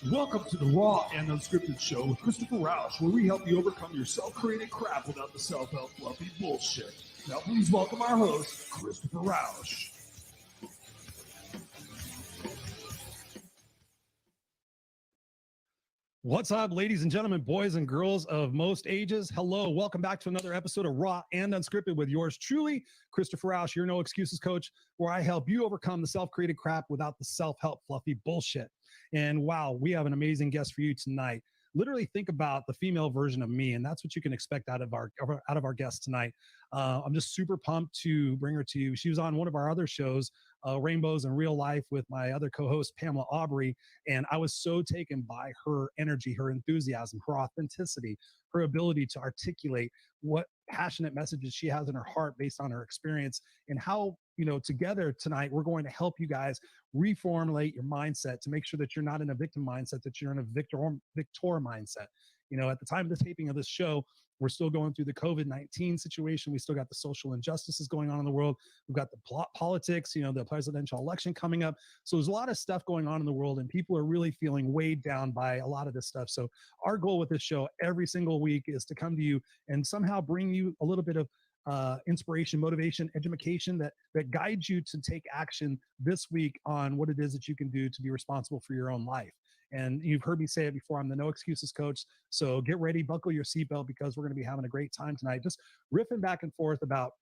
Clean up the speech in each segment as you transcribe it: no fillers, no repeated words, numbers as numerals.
Welcome to the Raw and Unscripted Show with Christopher Roush, where we help you overcome your self-created crap without the self-help fluffy bullshit. Now please welcome our host, Christopher Roush. What's up, ladies and gentlemen, boys and girls of most ages? Hello, welcome back to another episode of Raw and Unscripted with yours truly, Christopher Roush, your No Excuses coach, where I help you overcome the self-created crap without the self-help fluffy bullshit. And wow, we have an amazing guest for you tonight. Literally think about the female version of me, and that's what you can expect out of our guest tonight. I'm just super pumped to bring her to you. She was on one of our other shows, Rainbows in Real Life, with my other co-host Pamela Aubrey, and I was so taken by her energy, her enthusiasm, her authenticity, her ability to articulate what passionate messages she has in her heart based on her experience, and how, together tonight we're going to help you guys reformulate your mindset to make sure that you're not in a victim mindset, that you're in a victor mindset. At the time of the taping of this show, we're still going through the COVID-19 situation. We still got the social injustices going on in the world. We've got the politics, the presidential election coming up. So there's a lot of stuff going on in the world, and people are really feeling weighed down by a lot of this stuff. So our goal with this show every single week is to come to you and somehow bring you a little bit of inspiration, motivation, education that guides you to take action this week on what it is that you can do to be responsible for your own life. And you've heard me say it before, I'm the No Excuses coach. So get ready, buckle your seatbelt, because we're going to be having a great time tonight, just riffing back and forth about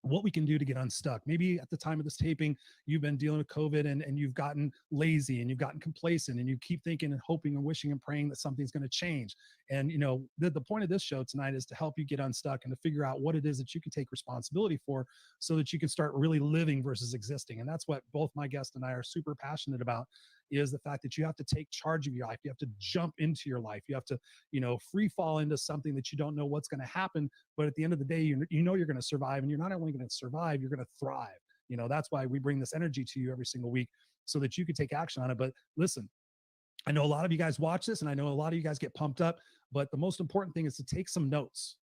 what we can do to get unstuck. Maybe at the time of this taping, you've been dealing with COVID and you've gotten lazy and you've gotten complacent and you keep thinking and hoping and wishing and praying that something's going to change. And, the point of this show tonight is to help you get unstuck and to figure out what it is that you can take responsibility for so that you can start really living versus existing. And that's what both my guest and I are super passionate about, is the fact that you have to take charge of your life. You have to jump into your life. You have to, free fall into something that you don't know what's going to happen. But at the end of the day, you're going to survive, and you're not only going to survive, you're going to thrive. That's why we bring this energy to you every single week so that you can take action on it. But listen, I know a lot of you guys watch this, and I know a lot of you guys get pumped up, but the most important thing is to take some notes,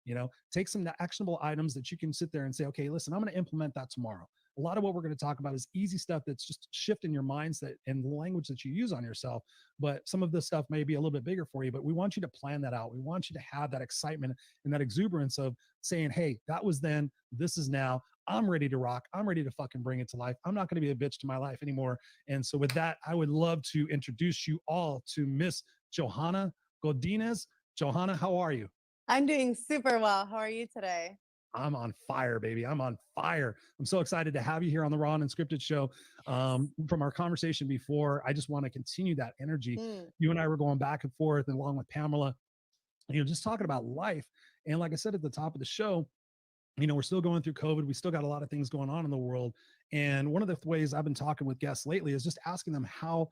take some actionable items that you can sit there and say, okay, listen, I'm going to implement that tomorrow. A lot of what we're going to talk about is easy stuff that's just shifting your mindset and the language that you use on yourself. But some of this stuff may be a little bit bigger for you, but we want you to plan that out. We want you to have that excitement and that exuberance of saying, hey, that was then, this is now. I'm ready to rock. I'm ready to fucking bring it to life. I'm not going to be a bitch to my life anymore. And so with that, I would love to introduce you all to Miss Johanna Godinez. Johanna, how are you? I'm doing super well. How are you today? I'm on fire, baby. I'm on fire. I'm so excited to have you here on the Raw and Unscripted show. From our conversation before, I just want to continue that energy. You and I were going back and forth, and along with Pamela, just talking about life. And like I said at the top of the show, we're still going through COVID. We still got a lot of things going on in the world. And one of the ways I've been talking with guests lately is just asking them how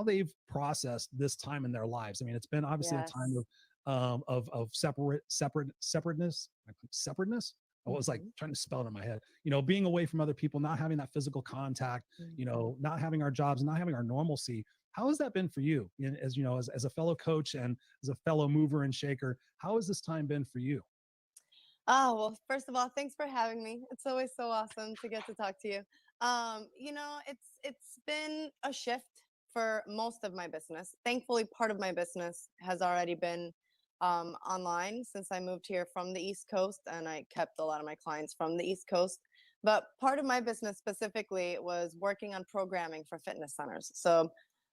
they've processed this time in their lives. I mean, it's been obviously a time of separateness. I was like trying to spell it in my head, being away from other people, not having that physical contact, not having our jobs, not having our normalcy. How has that been for you? And as a fellow coach and as a fellow mover and shaker, how has this time been for you? Oh, well, first of all, thanks for having me. It's always so awesome to get to talk to you. It's been a shift for most of my business. Thankfully, part of my business has already been online since I moved here from the East Coast, and I kept a lot of my clients from the East Coast. But part of my business specifically was working on programming for fitness centers. So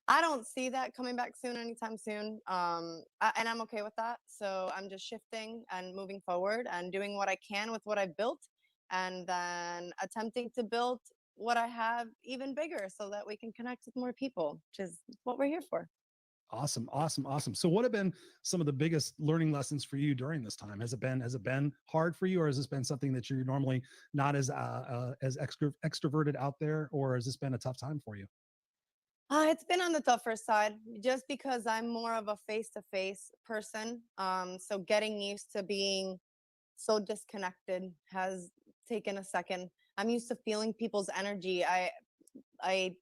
I don't see that coming back soon, anytime soon. And I'm okay with that. So I'm just shifting and moving forward and doing what I can with what I've built, and then attempting to build what I have even bigger so that we can connect with more people, which is what we're here for. Awesome. So what have been some of the biggest learning lessons for you during this time? Has it been hard for you, or has this been something that you're normally not as extroverted out there, or has this been a tough time for you? It's been on the tougher side just because I'm more of a face-to-face person. So getting used to being so disconnected has taken a second. I'm used to feeling people's energy. I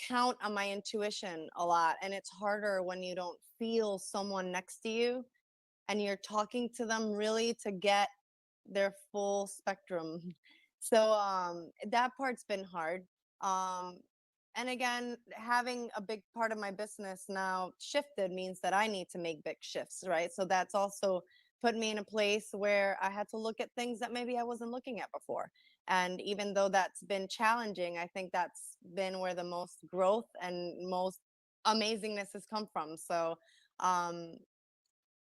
count on my intuition a lot, and it's harder when you don't feel someone next to you and you're talking to them really to get their full spectrum. So that part's been hard. Um and again, having a big part of my business now shifted means that I need to make big shifts, right? So that's also put me in a place where I had to look at things that maybe I wasn't looking at before. And even though that's been challenging, I think that's been where the most growth and most amazingness has come from. So, um,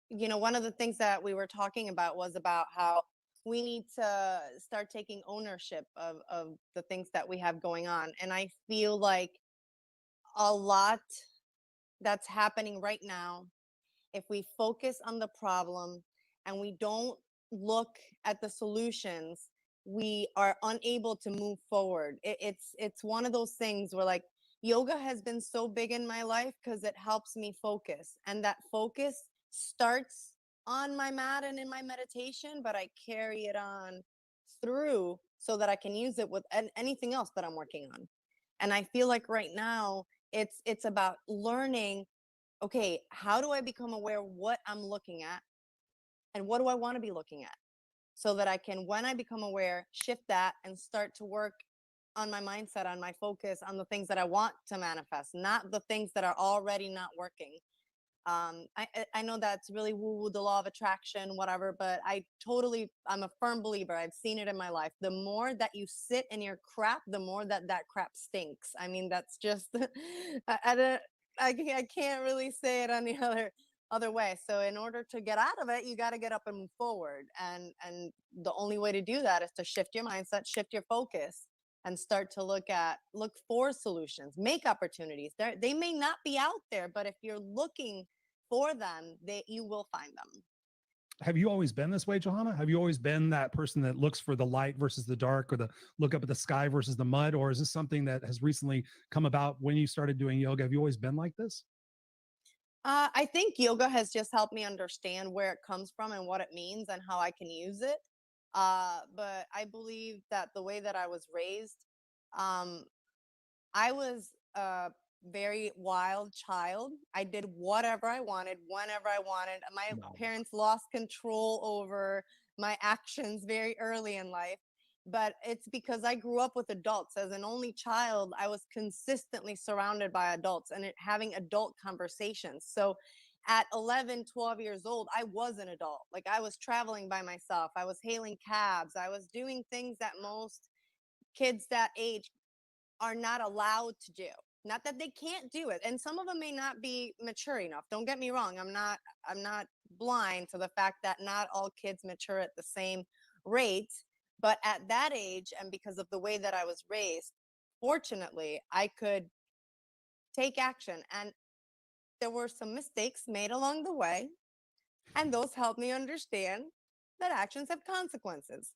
one of the things that we were talking about was about how we need to start taking ownership of the things that we have going on. And I feel like a lot that's happening right now, if we focus on the problem and we don't look at the solutions, we are unable to move forward. It's one of those things where, like, yoga has been so big in my life because it helps me focus, and that focus starts on my mat and in my meditation, but I carry it on through so that I can use it with anything else that I'm working on. And I feel like right now it's about learning, okay, how do I become aware what I'm looking at and what do I want to be looking at, so that I can, when I become aware, shift that and start to work on my mindset, on my focus, on the things that I want to manifest, not the things that are already not working. I know that's really woo woo, the law of attraction, whatever, but I'm a firm believer. I've seen it in my life. The more that you sit in your crap, the more that that crap stinks. I mean, that's just, I don't, I can't really say it on the other way. So in order to get out of it, you got to get up and move forward. And the only way to do that is to shift your mindset, shift your focus, and start to look for solutions, make opportunities. They may not be out there, but if you're looking for them, you will find them. Have you always been this way, Johanna? Have you always been that person that looks for the light versus the dark, or the look up at the sky versus the mud? Or is this something that has recently come about when you started doing yoga? Have you always been like this? I think yoga has just helped me understand where it comes from and what it means and how I can use it. But I believe that the way that I was raised, um, I was a very wild child. I did whatever I wanted, whenever I wanted. My No. parents lost control over my actions very early in life. But it's because I grew up with adults. As an only child, I was consistently surrounded by adults and having adult conversations. So at 11, 12 years old, I was an adult. Like, I was traveling by myself, I was hailing cabs, I was doing things that most kids that age are not allowed to do. Not that they can't do it, and some of them may not be mature enough. Don't get me wrong. I'm not blind to the fact that not all kids mature at the same rate, but at that age, and because of the way that I was raised, fortunately, I could take action, and there were some mistakes made along the way, and those helped me understand that actions have consequences.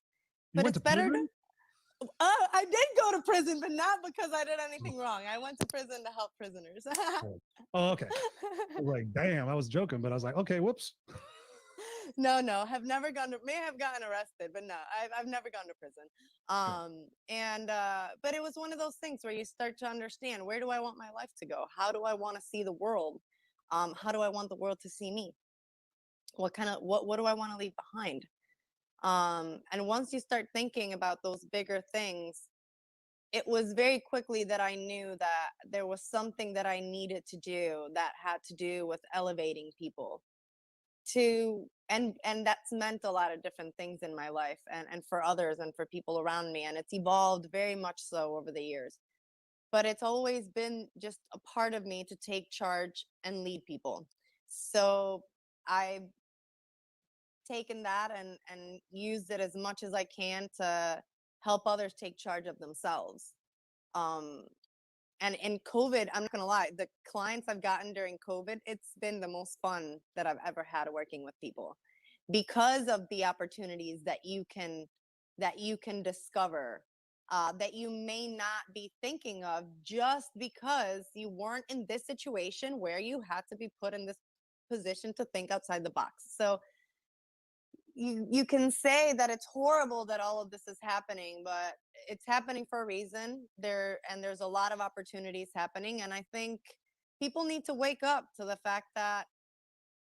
You But went it's to better to prison? I did go to prison, but not because I did anything wrong. I went to prison to help prisoners. Oh, oh, okay. I was like, damn, I was joking, but I was like, okay, whoops. No, no, have never gone to, may have gotten arrested, but no, I've never gone to prison. Okay. But it was one of those things where you start to understand, where do I want my life to go? How do I want to see the world? How do I want the world to see me? What do I want to leave behind? And once you start thinking about those bigger things, it was very quickly that I knew that there was something that I needed to do that had to do with elevating people to, and that's meant a lot of different things in my life, and for others and for people around me, and it's evolved very much so over the years. But it's always been just a part of me to take charge and lead people. So I've taken that and used it as much as I can to help others take charge of themselves. um and in COVID, I'm not gonna lie, the clients I've gotten during COVID, it's been the most fun that I've ever had working with people, because of the opportunities that you can discover, that you may not be thinking of, just because you weren't in this situation where you had to be put in this position to think outside the box. So you can say that it's horrible that all of this is happening, but it's happening for a reason. There's a lot of opportunities happening, and I think people need to wake up to the fact that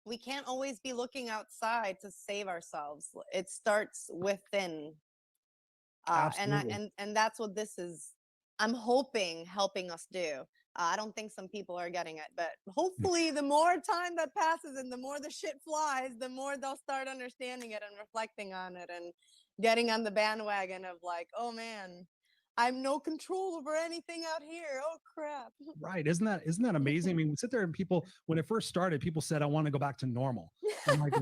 we can't always be looking outside to save ourselves. It starts within. And I Absolutely. and that's what this is I'm hoping helping us do. I don't think some people are getting it, but hopefully the more time that passes and the more the shit flies, the more they'll start understanding it and reflecting on it and getting on the bandwagon of like, oh man, I'm no control over anything out here. Oh crap. Right. Isn't that amazing? I mean, we sit there and people, when it first started, people said, I want to go back to normal. I'm like,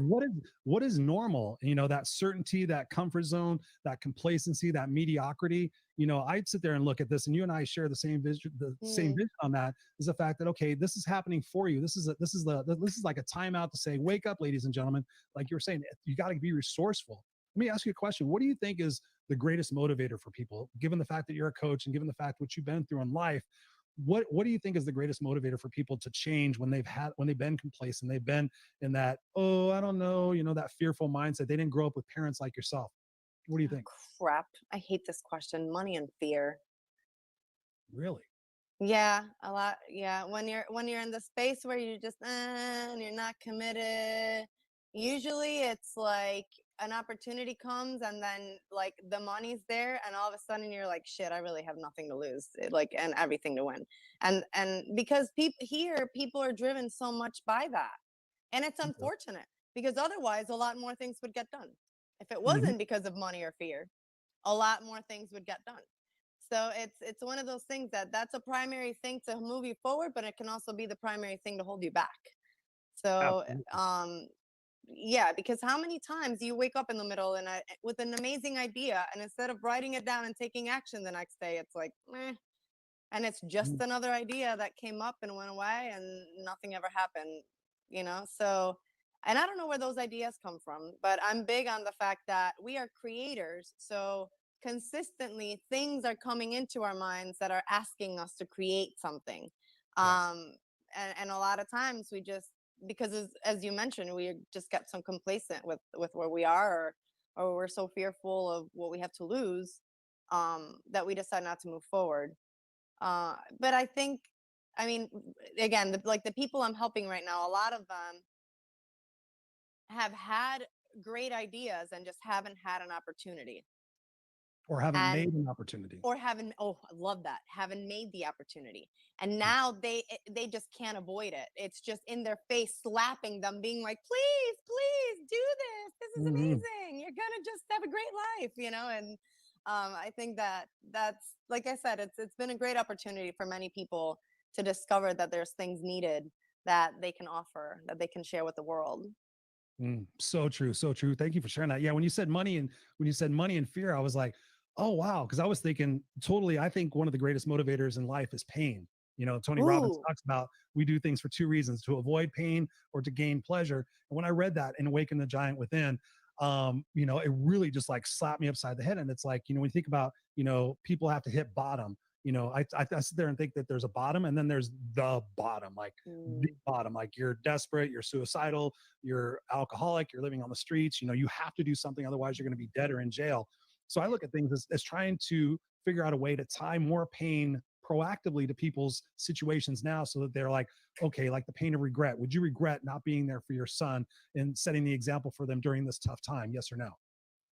what is normal? You know, that certainty, that comfort zone, that complacency, that mediocrity. You know, I'd sit there and look at this, and you and I share the same Mm, vision on that, is the fact that, okay, this is happening for you. This is like a timeout to say, wake up, ladies and gentlemen. Like you were saying, you got to be resourceful. Let me ask you a question. What do you think is the greatest motivator for people, given the fact that you're a coach and given the fact what you've been through in life? What do you think is the greatest motivator for people to change when they've been complacent, they've been in that, oh, I don't know, that fearful mindset, they didn't grow up with parents like yourself? What do you oh, think? crap. I hate this question. Money and fear. Really? Yeah, a lot. Yeah, when you're in the space where you just and you're not committed, usually it's like an opportunity comes and then like the money's there and all of a sudden you're like, shit, I really have nothing to lose, like and everything to win. And because people are driven so much by that. And it's Okay. unfortunate because otherwise a lot more things would get done. If it Mhm. wasn't because of money or fear, a lot more things would get done. So it's one of those things that's a primary thing to move you forward, but it can also be the primary thing to hold you back. So Absolutely. yeah, because how many times you wake up in the middle and with an amazing idea, and instead of writing it down and taking action the next day, it's like, meh, and it's just Mhm. another idea that came up and went away, and nothing ever happened. So. And I don't know where those ideas come from, but I'm big on the fact that we are creators. So consistently things are coming into our minds that are asking us to create something. Yes. And a lot of times we just, because as you mentioned, we just get so complacent with where we are, or we're so fearful of what we have to lose, that we decide not to move forward. But I think, I mean, again, like the people I'm helping right now, a lot of them have had great ideas and just haven't had an opportunity. Or haven't And made an opportunity. or haven't, oh, I love that, haven't made the opportunity, and now they just can't avoid it. It's just in their face, slapping them, being like, please do this is Mhm. amazing, you're gonna just have a great life. And I think that's, like I said, it's been a great opportunity for many people to discover that there's things needed that they can offer, that they can share with the world. So true, so true. Thank you for sharing that. Yeah, when you said money and fear, I was like, oh wow, because I was thinking totally. I think one of the greatest motivators in life is pain. Tony Robbins Ooh, talks about we do things for two reasons: to avoid pain or to gain pleasure. And when I read that in Awaken the Giant Within, it really just like slapped me upside the head. And it's like, when you think about, people have to hit bottom. I sit there and think that there's a bottom, and then there's the bottom, like the mm, bottom, like you're desperate, you're suicidal, you're alcoholic, you're living on the streets, you have to do something, otherwise you're going to be dead or in jail. So I look at things as trying to figure out a way to tie more pain proactively to people's situations now, so that they're like, okay, like the pain of regret. Would you regret not being there for your son and setting the example for them during this tough time? Yes or no?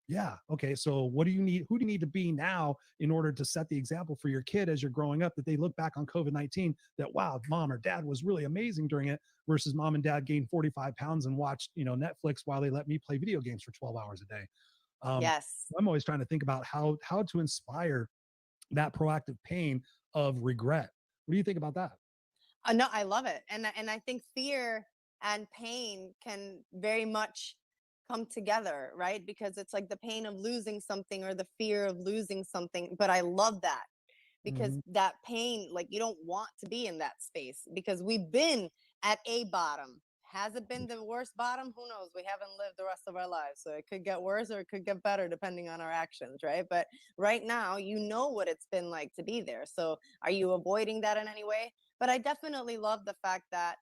Yeah. Okay. So what do you need? Who do you need to be now in order to set the example for your kid as you're growing up, that they look back on COVID-19, that, wow, mom or dad was really amazing during it, versus mom and dad gained 45 pounds and watched, Netflix while they let me play video games for 12 hours a day. Um, yes. I'm always trying to think about how to inspire that proactive pain of regret. What do you think about that? No, I love it, and I think fear and pain can very much come together, right? Because it's like the pain of losing something or the fear of losing something. But I love that, because Mhm. that pain, like you don't want to be in that space, because we've been at a bottom. Has it been the worst bottom? Who knows? We haven't lived the rest of our lives. So it could get worse or it could get better depending on our actions, right? But right now, you know what it's been like to be there. So are you avoiding that in any way? But I definitely love the fact that,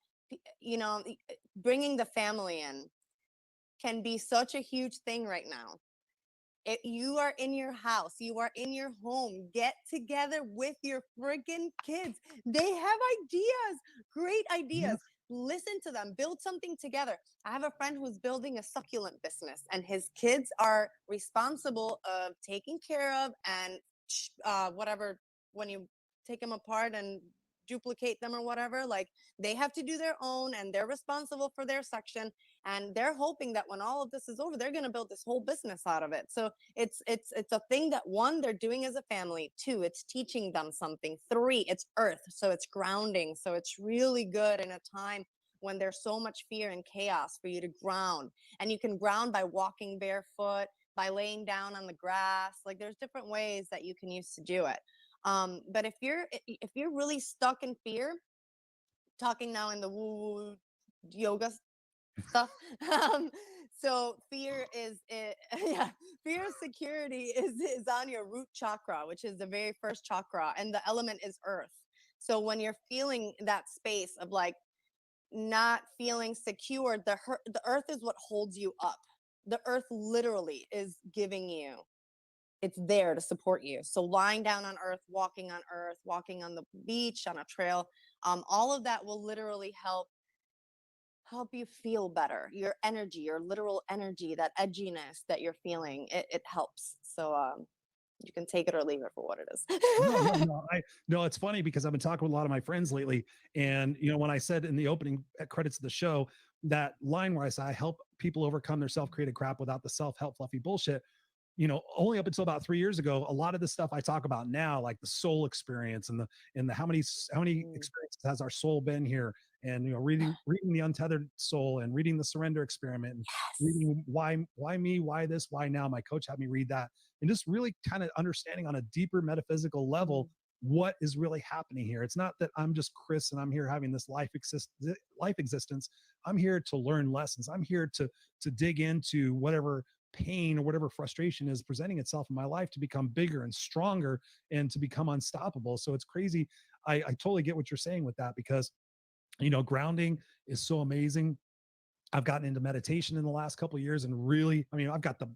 bringing the family in can be such a huge thing right now. You are in your house, you are in your home, get together with your freaking kids. They have ideas, great ideas. Yes. Listen to them, build something together. I have a friend who's building a succulent business, and his kids are responsible of taking care of and whatever when you take them apart and duplicate them or whatever, like they have to do their own and they're responsible for their section, and they're hoping that when all of this is over, they're going to build this whole business out of it. So it's a thing that, one, they're doing as a family. Two, it's teaching them something. Three, it's earth, so it's grounding. So it's really good in a time when there's so much fear and chaos for you to ground. And you can ground by walking barefoot, by laying down on the grass. Like there's different ways that you can use to do it. But if you're really stuck in fear, talking now in the woo yoga stuff. um, so fear is yeah, fear of security is on your root chakra, which is the very first chakra, and the element is earth. So when you're feeling that space of like not feeling secure, the earth is what holds you up. The earth literally is giving you, it's there to support you. So lying down on earth, walking on the beach, on a trail, all of that will literally help you feel better. Your energy, your literal energy, that edginess that you're feeling, it helps. So you can take it or leave it for what it is. No. No, it's funny because I've been talking with a lot of my friends lately. And, when I said in the opening credits of the show, that line where I say, I help people overcome their self-created crap without the self-help fluffy bullshit. Only up until about 3 years ago, a lot of the stuff I talk about now, like the soul experience and the how many experiences has our soul been here, and reading the Untethered Soul and reading the Surrender Experiment and reading why me, why this, why now. My coach had me read that, and just really kind of understanding on a deeper metaphysical level what is really happening here. It's not that I'm just Chris and I'm here having this life existence. I'm here to learn lessons. I'm here to dig into whatever pain or whatever frustration is presenting itself in my life to become bigger and stronger and to become unstoppable. So it's crazy. I totally get what you're saying with that, because grounding is so amazing. I've gotten into meditation in the last couple of years, and really, I've got the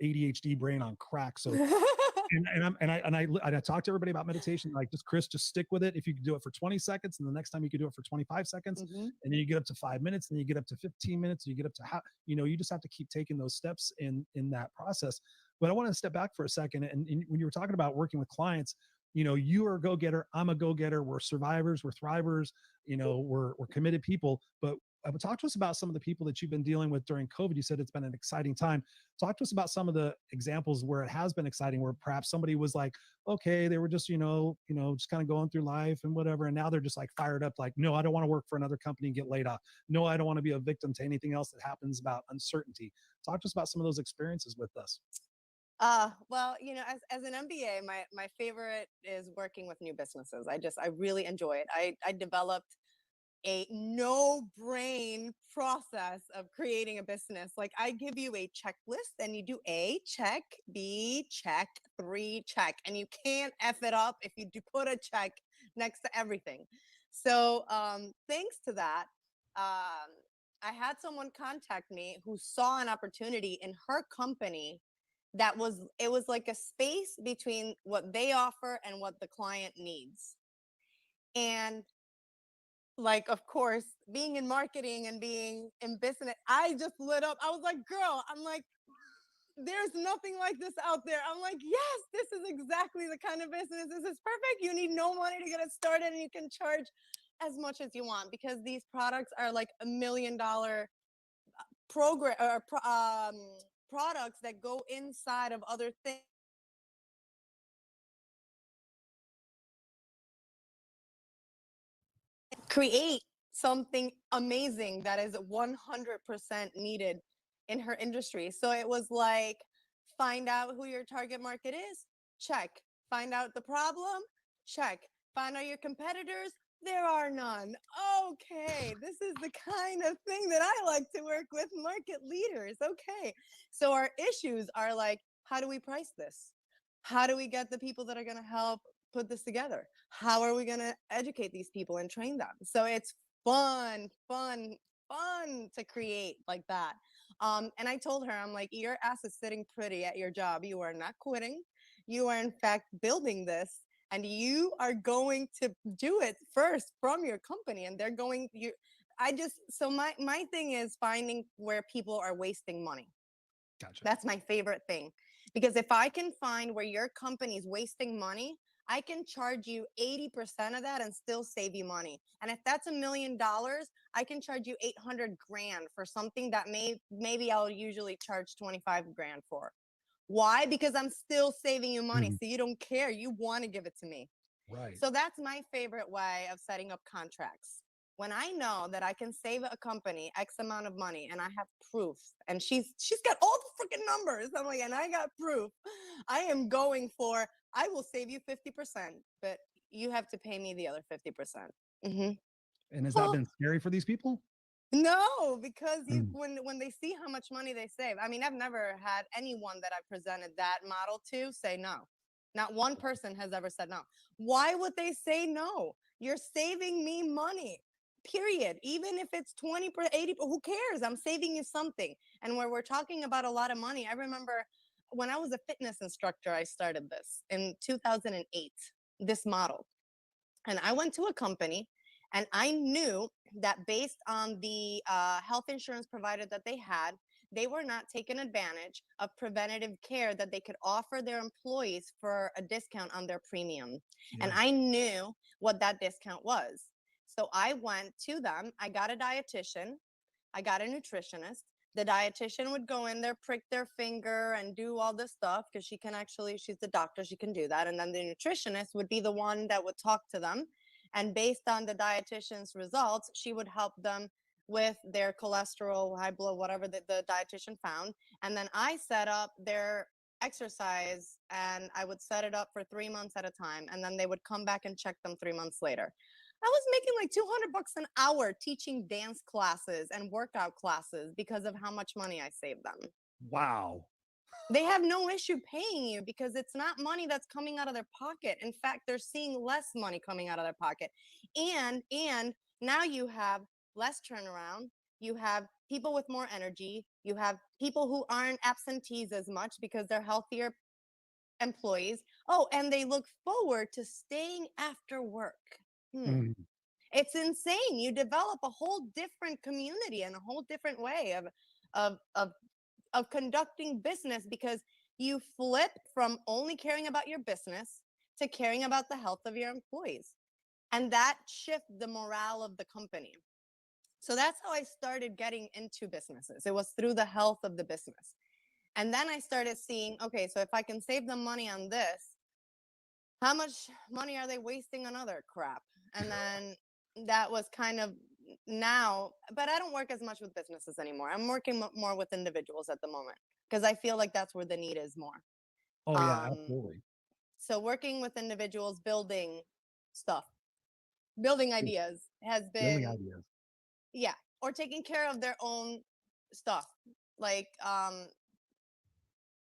ADHD brain on crack. So I talk to everybody about meditation, like, just Chris, just stick with it. If you can do it for 20 seconds, and the next time you can do it for 25 seconds, and then you get up to 5 minutes, and you get up to 15 minutes, and you get up to you just have to keep taking those steps in that process. But I want to step back for a second. And when you were talking about working with clients, you are a go-getter. I'm a go-getter. We're survivors. We're thrivers. We're committed people. But talk to us about some of the people that you've been dealing with during COVID. You said it's been an exciting time. Talk to us about some of the examples where it has been exciting, where perhaps somebody was like, okay, they were just, just kind of going through life and whatever. And now they're just like fired up, like, no, I don't want to work for another company and get laid off. No, I don't want to be a victim to anything else that happens about uncertainty. Talk to us about some of those experiences with us. Well, as an MBA, my favorite is working with new businesses. I really enjoy it. I developed a no brain process of creating a business. Like, I give you a checklist and you do A, check, B, check, 3, check, and you can't F it up if you do put a check next to everything. So thanks to that, I had someone contact me who saw an opportunity in her company it was like a space between what they offer and what the client needs. And, like, of course, being in marketing and being in business, I just lit up. I was like, girl, I'm like, there's nothing like this out there. I'm like, yes, this is exactly the kind of business. This is perfect. You need no money to get it started, and you can charge as much as you want, because these products are like $1 million program or products that go inside of other things. Create something amazing that is 100% needed in her industry. So it was like, find out who your target market is, check. Find out the problem, check. Find out your competitors, there are none. Okay, this is the kind of thing that I like to work with, market leaders. Okay, so our issues are like, how do we price this? How do we get the people that are going to help put this together? How are we going to educate these people and train them? So it's fun to create like that. And I told her, I'm like, your ass is sitting pretty at your job. You are not quitting. You are in fact building this, and you are going to do it first from your company. And they're going, so my thing is finding where people are wasting money. Gotcha. That's my favorite thing. Because if I can find where your company is wasting money, I can charge you 80% of that and still save you money. And if that's $1 million, I can charge you 800 grand for something that maybe I'll usually charge 25 grand for. Why? Because I'm still saving you money. Mhm. So you don't care. You want to give it to me. Right. So that's my favorite way of setting up contracts. When I know that I can save a company X amount of money and I have proof, and she's got all the freaking numbers. I'm like, and I got proof. I am going for, I will save you 50%, but you have to pay me the other 50%. And has that been scary for these people? No, because Mm. when they see how much money they save, I mean, I've never had anyone that I presented that model to say no. Not one person has ever said no. Why would they say no? You're saving me money. Period. Even if it's 20 per 80, who cares? I'm saving you something. And where we're talking about a lot of money, I remember when I was a fitness instructor, I started this in 2008, this model. And I went to a company and I knew that based on the health insurance provider that they had, they were not taking advantage of preventative care that they could offer their employees for a discount on their premium. And Yeah. I knew what that discount was. So I went to them, I got a dietitian, I got a nutritionist. The dietitian would go in there, prick their finger, and do all this stuff because she can actually, she's the doctor, she can do that. And then the nutritionist would be the one that would talk to them. And based on the dietitian's results, she would help them with their cholesterol, high blood, whatever the dietitian found. And then I set up their exercise and I would set it up for 3 months at a time. And then they would come back and check them 3 months later. I was making like 200 bucks an hour teaching dance classes and workout classes because of how much money I saved them. Wow. They have no issue paying you because it's not money that's coming out of their pocket. In fact, they're seeing less money coming out of their pocket. And now you have less turnaround. You have people with more energy. You have people who aren't absentees as much because they're healthier employees. Oh, and they look forward to staying after work. Mm. It's insane. You develop a whole different community and a whole different way of of of conducting business because you flip from only caring about your business to caring about the health of your employees. And that shifts the morale of the company. So that's how I started getting into businesses. It was through the health of the business. And then I started seeing, okay, so if I can save them money on this, how much money are they wasting on other crap? And then that was kind of now, but I don't work as much with businesses anymore. I'm working more with individuals at the moment because I feel like that's where the need is more. Oh yeah, Um, absolutely. so working with individuals, building stuff, building Just ideas has building been, ideas. yeah, or taking care of their own stuff. Like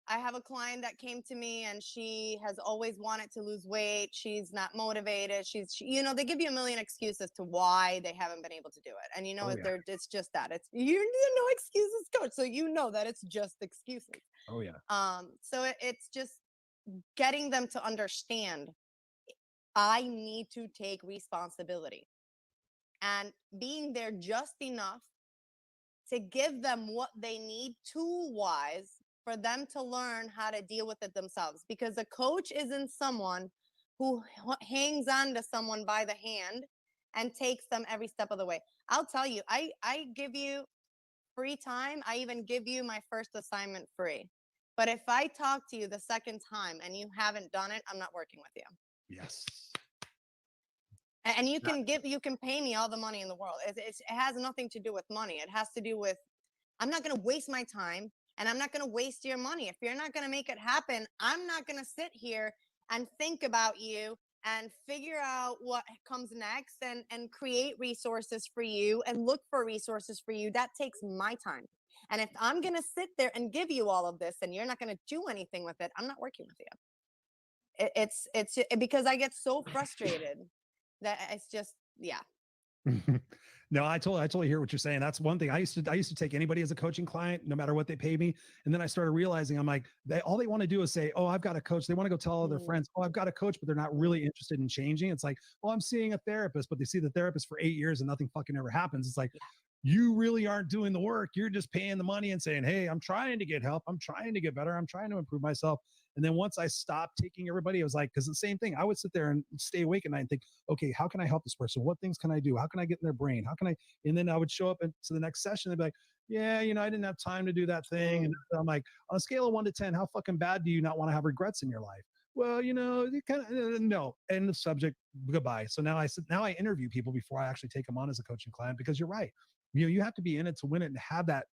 I have a client that came to me and she has always wanted to lose weight. She's not motivated. They give you a million excuses to why they haven't been able to do it. And Oh yeah. it's just that. It's you no excuses, coach. So you know that it's just excuses. Oh yeah. So it's just getting them to understand I need to take responsibility and being there just enough to give them what they need tool wise for them to learn how to deal with it themselves. Because a coach isn't someone who hangs on to someone by the hand and takes them every step of the way. I'll tell you, I give you free time. I even give you my first assignment free. But if I talk to you the second time and you haven't done it, I'm not working with you. Yes. And you can pay me all the money in the world. It has nothing to do with money. It has to do with I'm not going to waste my time and I'm not going to waste your money. If you're not going to make it happen, I'm not going to sit here and think about you and figure out what comes next and create resources for you and look for resources for you. That takes my time. And if I'm going to sit there and give you all of this and you're not going to do anything with it, I'm not working with you. It's because I get so frustrated that it's just, yeah. No, I totally hear what you're saying. That's one thing. I used to take anybody as a coaching client, no matter what they pay me. And then I started realizing I'm like, all they want to do is say, oh, I've got a coach. They want to go tell all their friends, oh, I've got a coach, but they're not really interested in changing. It's like, well, I'm seeing a therapist, but they see the therapist for 8 years and nothing fucking ever happens. It's like, you really aren't doing the work. You're just paying the money and saying, hey, I'm trying to get help. I'm trying to get better. I'm trying to improve myself. And then once I stopped taking everybody, it was like, because the same thing, I would sit there and stay awake at night and think, okay, how can I help this person? What things can I do? How can I get in their brain? How can I? And then I would show up to the next session and be like, yeah, I didn't have time to do that thing. And I'm like, on a scale of 1 to 10, how fucking bad do you not want to have regrets in your life? Well, you kind of no. End of subject. Goodbye. So now I interview people before I actually take them on as a coaching client, because you're right. You have to be in it to win it and have that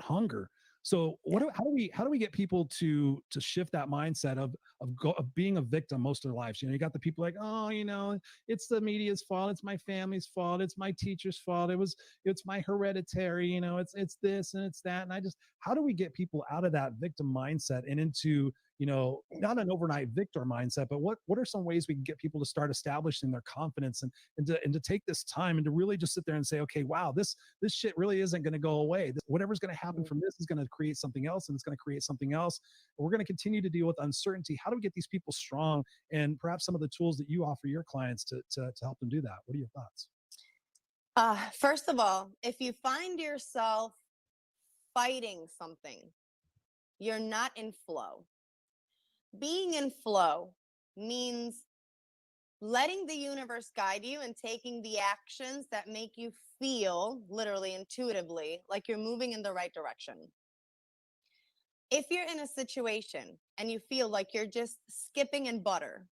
hunger. So how do we get people to shift that mindset of being a victim most of their lives? You got the people like, oh, it's the media's fault, it's my family's fault, it's my teacher's fault, it's my hereditary, it's this and it's that. And how do we get people out of that victim mindset and into not an overnight victor mindset, but what are some ways we can get people to start establishing their confidence and to take this time and to really just sit there and say, okay, wow, this shit really isn't going to go away. Whatever's going to happen from this is going to create something else, and it's going to create something else. We're going to continue to deal with uncertainty. How do we get these people strong, and perhaps some of the tools that you offer your clients to help them do that? What are your thoughts? First of all, if you find yourself fighting something, you're not in flow. Being in flow means letting the universe guide you and taking the actions that make you feel, literally intuitively, like you're moving in the right direction. If you're in a situation and you feel like you're just skipping in butter,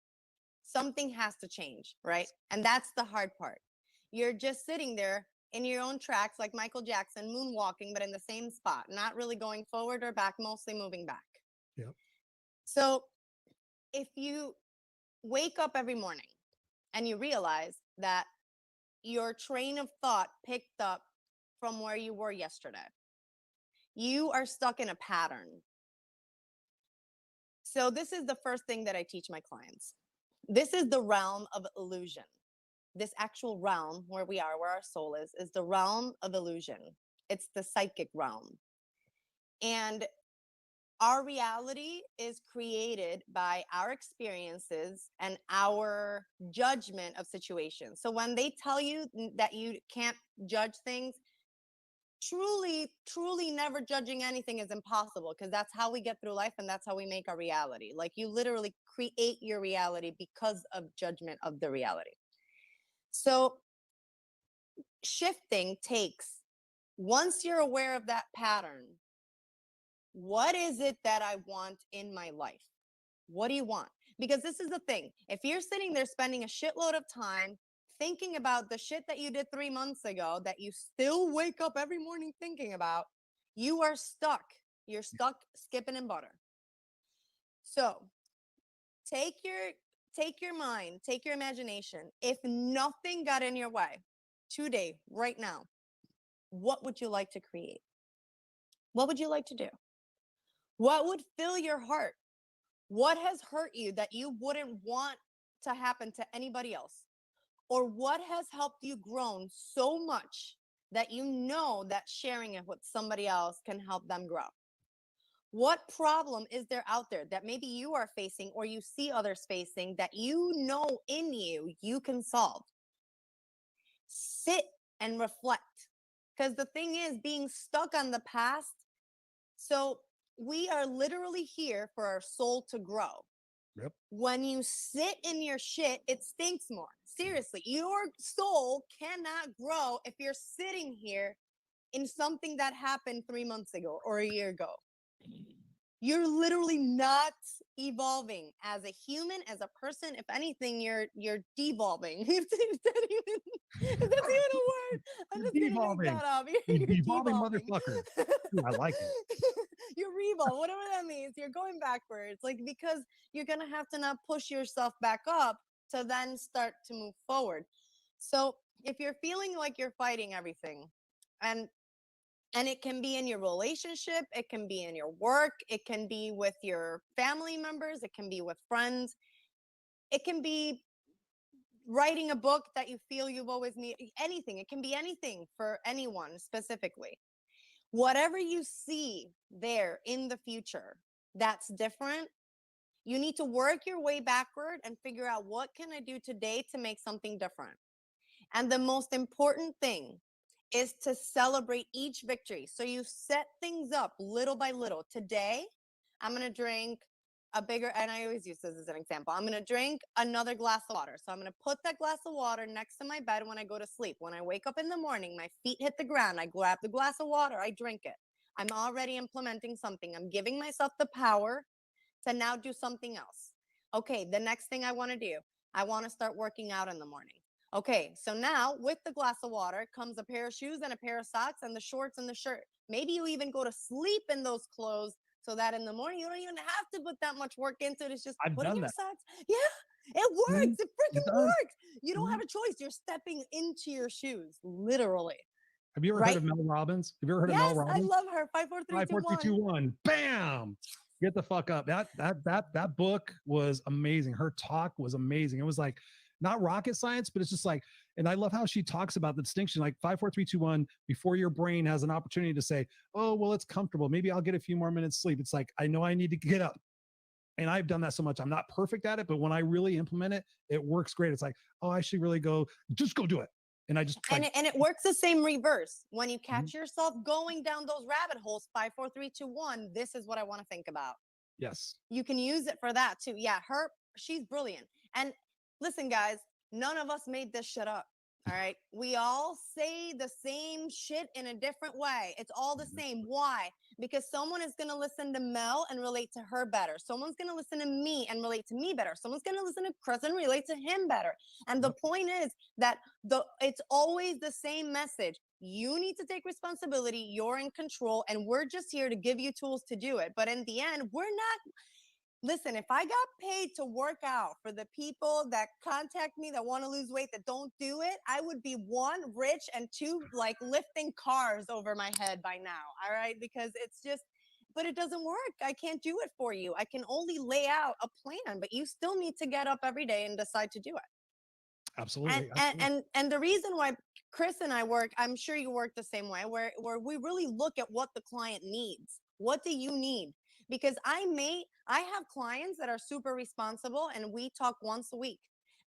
something has to change, right? And that's the hard part. You're just sitting there in your own tracks, like Michael Jackson, moonwalking, but in the same spot, not really going forward or back, mostly moving back. Yep. So if you wake up every morning and you realize that your train of thought picked up from where you were yesterday, you are stuck in a pattern. So this is the first thing that I teach my clients. This is the realm of illusion. This actual realm where we are, where our soul is the realm of illusion. It's the psychic realm. And our reality is created by our experiences and our judgment of situations. So when they tell you that you can't judge things, truly never judging anything is impossible, because that's how we get through life and that's how we make our reality. Like, you literally create your reality because of judgment of the reality. So shifting takes, once you're aware of that pattern, what is it that I want in my life? What do you want? Because this is the thing. If you're sitting there spending a shitload of time thinking about the shit that you did 3 months ago that you still wake up every morning thinking about, you are stuck. You're stuck skipping in butter. So take your mind, take your imagination. If nothing got in your way today, right now, what would you like to create? What would you like to do? What would fill your heart? What has hurt you that you wouldn't want to happen to anybody else? Or what has helped you grow so much that you know that sharing it with somebody else can help them grow? What problem is there out there that maybe you are facing or you see others facing that you know in you can solve? Sit and reflect. Because the thing is, being stuck on the past, so we are literally here for our soul to grow. Yep. When you sit in your shit, it stinks more. Seriously, your soul cannot grow if you're sitting here in something that happened 3 months ago or a year ago. You're literally not evolving as a human, as a person. If anything, you're devolving. If that's even a word, I'm just gonna make that up. You're Devolving devolving. motherfucker. Ooh, I like it. You're revolve, whatever that means. You're going backwards, like, because you're gonna have to now push yourself back up to then start to move forward. So if you're feeling like you're fighting everything, and it can be in your relationship, it can be in your work, it can be with your family members, it can be with friends, it can be writing a book that you feel you've always needed, anything. It can be anything for anyone specifically. Whatever you see there in the future that's different, you need to work your way backward and figure out, what can I do today to make something different? And the most important thing is to celebrate each victory. So you set things up little by little. Today, I'm going to drink a bigger, and I always use this as an example. I'm going to drink another glass of water. So I'm going to put that glass of water next to my bed when I go to sleep. When I wake up in the morning, my feet hit the ground. I grab the glass of water, I drink it. I'm already implementing something. I'm giving myself the power to now do something else. Okay, the next thing I want to do, I want to start working out in the morning. Okay, so now with the glass of water comes a pair of shoes and a pair of socks and the shorts and the shirt. Maybe you even go to sleep in those clothes so that in the morning you don't even have to put that much work into it. It's just I've putting done your that. socks. Yeah, it works. Mhm. It It freaking does. works. You don't have a choice. You're stepping into your shoes, literally. Have you ever heard Right? of Mel Robbins? Have you ever heard of Yes, Mel I Robbins? love her. 5, 4, 3, 5, 2, 4, 3, 2, 1. 1. Bam! Get the fuck up. That book was amazing. Her talk was amazing. It was like not rocket science, but it's just like, and I love how she talks about the distinction, like 5, 4, 3, 2, 1, before your brain has an opportunity to say, oh, well, it's comfortable. Maybe I'll get a few more minutes sleep. It's like, I know I need to get up. And I've done that so much. I'm not perfect at it, but when I really implement it, it works great. It's like, oh, I should really just go do it. And I just like, And it works the same reverse. When you Mhm. catch yourself going down those rabbit holes, 5, 4, 3, 2, 1, this is what I want to think about. yes. You can use it for that too. Yeah, she's brilliant. And listen, guys, none of us made this shit up. All right. We all say the same shit in a different way. It's all the same. Why? Because someone is going to listen to Mel and relate to her better. Someone's going to listen to me and relate to me better. Someone's going to listen to Chris and relate to him better. And the point is that it's always the same message. You need to take responsibility. You're in control, and we're just here to give you tools to do it. But in the end, we're not. Listen, if I got paid to work out for the people that contact me that want to lose weight that don't do it, I would be one, rich, and two, like lifting cars over my head by now. All right. Because it's just, but it doesn't work. I can't do it for you. I can only lay out a plan, but you still need to get up every day and decide to do it. Absolutely. And the reason why Chris and I work, I'm sure you work the same way, where we really look at what the client needs. What do you need? Because I have clients that are super responsible and we talk once a week.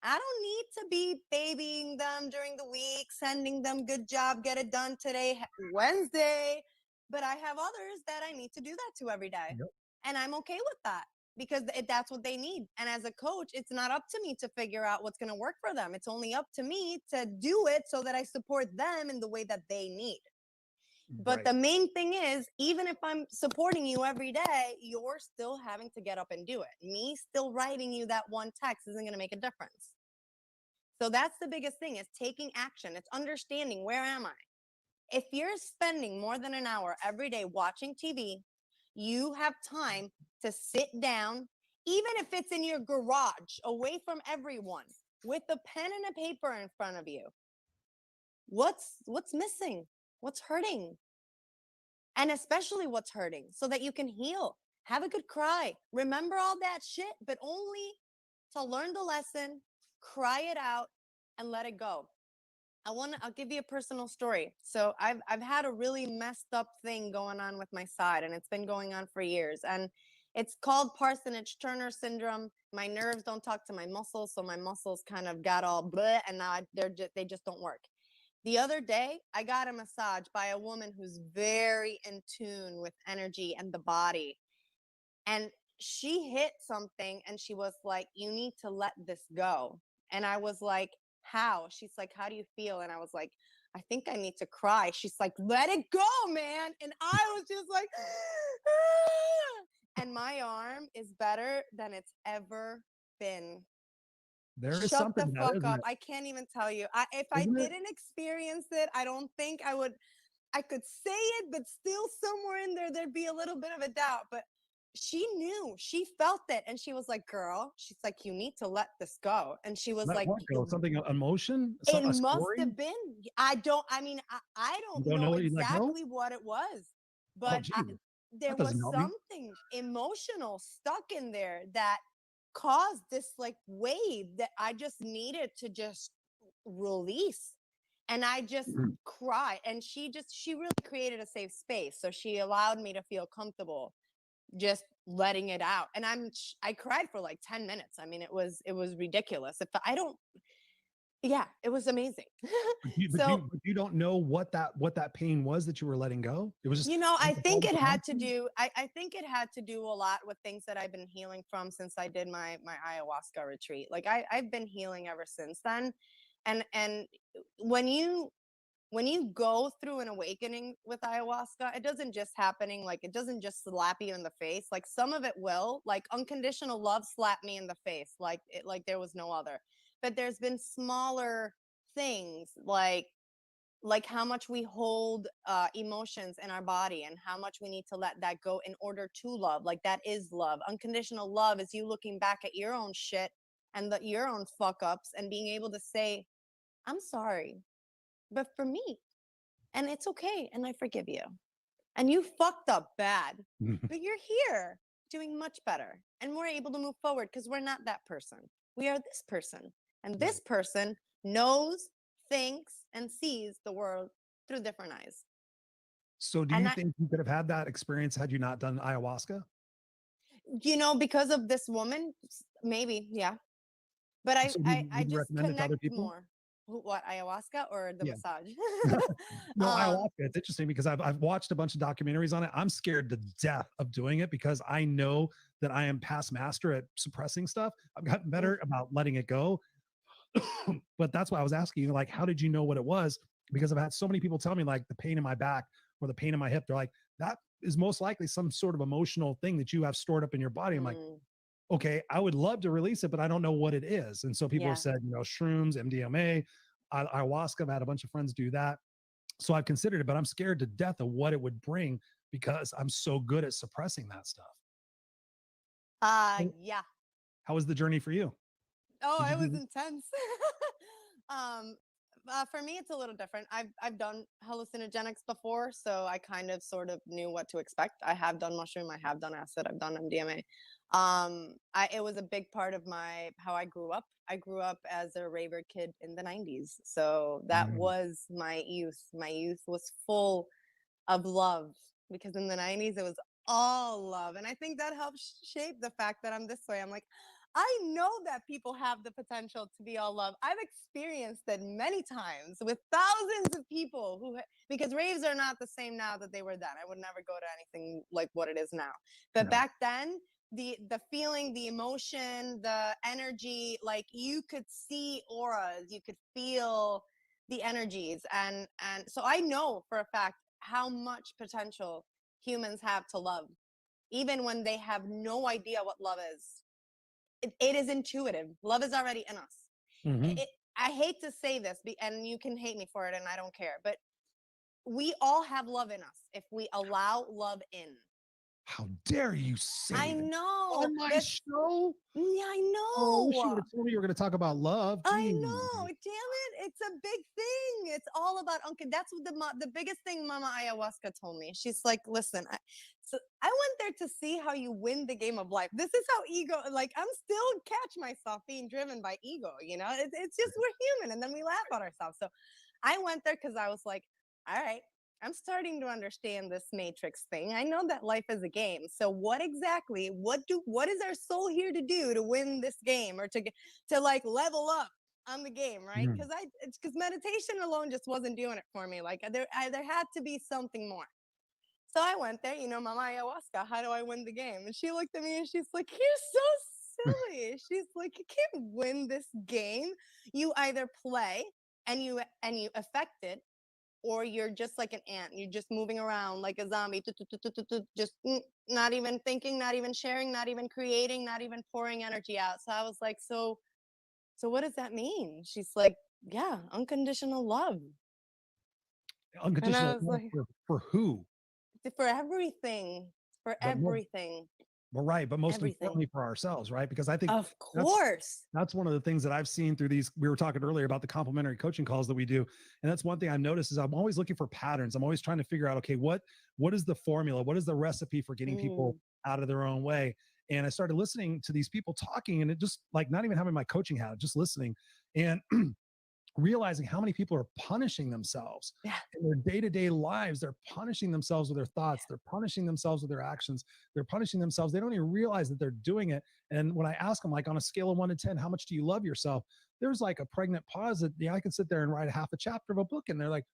I don't need to be babying them during the week, sending them good job, get it done today, Wednesday. But I have others that I need to do that to every day. Yep. And I'm okay with that because that's what they need. And as a coach, it's not up to me to figure out what's going to work for them. It's only up to me to do it so that I support them in the way that they need. But Right. the main thing is, even if I'm supporting you every day, you're still having to get up and do it. Me still writing you that one text isn't going to make a difference. So that's the biggest thing, is taking action. It's understanding, where am I? If you're spending more than an hour every day watching TV, you have time to sit down, even if it's in your garage, away from everyone, with a pen and a paper in front of you. What's missing? What's hurting? And especially what's hurting, so that you can heal. Have a good cry. Remember all that shit, but only to learn the lesson, cry it out, and let it go. I'll give you a personal story. So I've had a really messed up thing going on with my side, and it's been going on for years. And it's called Parsonage-Turner syndrome. My nerves don't talk to my muscles, so my muscles kind of got all bleh, and now they just don't work. The other day, I got a massage by a woman who's very in tune with energy and the body. And she hit something and she was like, you need to let this go. And I was like, how? She's like, how do you feel? And I was like, I think I need to cry. She's like, let it go, man. And I was just like, and my arm is better than it's ever been. There is Shut something the to that, fuck isn't up. it? I can't even tell you. If I Isn't it? didn't experience it, I don't think I could say it, but still somewhere in there, there'd be a little bit of a doubt. But she knew, she felt it. And she was like, girl, she's like, you need to let this go. And she was Let like, what go? Something, emotion? it A must story? have been, I You don't don't know know what you let go? exactly what it was, Oh, but geez. there That was doesn't help me. something emotional stuck in there that caused this like wave that I just needed to just release. And I just Mhm. cried. And she really created a safe space. So she allowed me to feel comfortable just letting it out. And I cried for like 10 minutes. I mean, it was ridiculous. If I don't, Yeah, it was amazing. But you, but So you, but you don't know what that pain was that you were letting go. It was just I think alcoholic it had to Anonymous? do. I think it had to do a lot with things that I've been healing from since I did my ayahuasca retreat. Like I've been healing ever since then, and when you when you go through an awakening with ayahuasca, it doesn't just happening like it doesn't just slap you in the face. Like some of it will, like unconditional love slapped me in the face, like there was no other. But there's been smaller things like how much we hold emotions in our body and how much we need to let that go in order to love. Like that is love. Unconditional love is you looking back at your own shit and your own fuck ups and being able to say, I'm sorry, but for me, and it's okay, and I forgive you. And you fucked up bad, but you're here doing much better. And we're able to move forward because we're not that person. We are this person. And Right. this person knows, thinks, and sees the world through different eyes. So do And you I, think you could have had that experience had you not done ayahuasca? because of this woman, maybe, yeah. But I, So I, I would you just recommend it to connect other people? more. What, ayahuasca or the Yeah. massage? No, um, ayahuasca. It's interesting because I've watched a bunch of documentaries on it. I'm scared to death of doing it because I know that I am past master at suppressing stuff. I've gotten mm, better about letting it go. But that's why I was asking you, like, how did you know what it was? Because I've had so many people tell me, like, the pain in my back or the pain in my hip. They're like, that is most likely some sort of emotional thing that you have stored up in your body. I'm like, mm, okay, I would love to release it, but I don't know what it is. And so people have yeah. said, shrooms, MDMA, ayahuasca. I've had a bunch of friends do that. So I've considered it, but I'm scared to death of what it would bring because I'm so good at suppressing that stuff. So Yeah. how was the journey for you? Oh, Did you it was do? intense. um, for me, it's a little different. I've done hallucinogenics before, so I kind of sort of knew what to expect. I have done mushroom, I have done acid, I've done MDMA. It was a big part of my how I grew up. I grew up as a raver kid in the '90s, so that Mm, was my youth. My youth was full of love because in the '90s it was all love, and I think that helped shape the fact that I'm this way. I'm like, I know that people have the potential to be all love. I've experienced it many times with thousands of people because raves are not the same now that they were then. I would never go to anything like what it is now. But no. back then, the feeling, the emotion, the energy, like you could see auras, you could feel the energies, and so I know for a fact how much potential humans have to love, even when they have no idea what love is. It is intuitive. Love is already in us. Mhm. It, I hate to say this, and you can hate me for it, and I don't care, but we all have love in us if we allow love in. How dare you I say that know. on my That's show? Yeah, I Oh, I wish you know. would have told me you were going to talk about love. I Gee. know. Damn it. It's a big thing. It's all about uncle. That's what the biggest thing Mama Ayahuasca told me. She's like, listen, so I went there to see how you win the game of life. This is how ego, like I'm still catch myself being driven by ego, it's just we're human and then we laugh at ourselves. So I went there because I was like, all right, I'm starting to understand this matrix thing. I know that life is a game. So what exactly, what is our soul here to do to win this game or to like level up on the game, right? Mm. Because meditation alone just wasn't doing it for me. Like there had to be something more. So I went there, Mama Ayahuasca, how do I win the game? And she looked at me and she's like, you're so silly. She's like, you can't win this game. You either play and you affect it, or you're just like an ant. You're just moving around like a zombie, just not even thinking, not even sharing, not even creating, not even pouring energy out. So I was like, so what does that mean? She's like, yeah, unconditional love. And I Unconditional was love like, for who? for everything, for But more, everything, well, right. But most everything. importantly for ourselves, right? Because I think Of that's course. that's one of the things that I've seen through these. We were talking earlier about the complimentary coaching calls that we do. And that's one thing I've noticed is I'm always looking for patterns. I'm always trying to figure out, okay, what is the formula? What is the recipe for getting people Mm, out of their own way? And I started listening to these people talking and it just like not even having my coaching hat, just listening. And realizing how many people are punishing themselves yeah. in their day-to-day lives. They're punishing themselves with their thoughts. They're punishing themselves with their actions. They're punishing themselves. They don't even realize that they're doing it. And when I ask them, like on a scale of 1 to 10, how much do you love yourself? there's like a pregnant pause that I can sit there and write a half a chapter of a book, and they're like,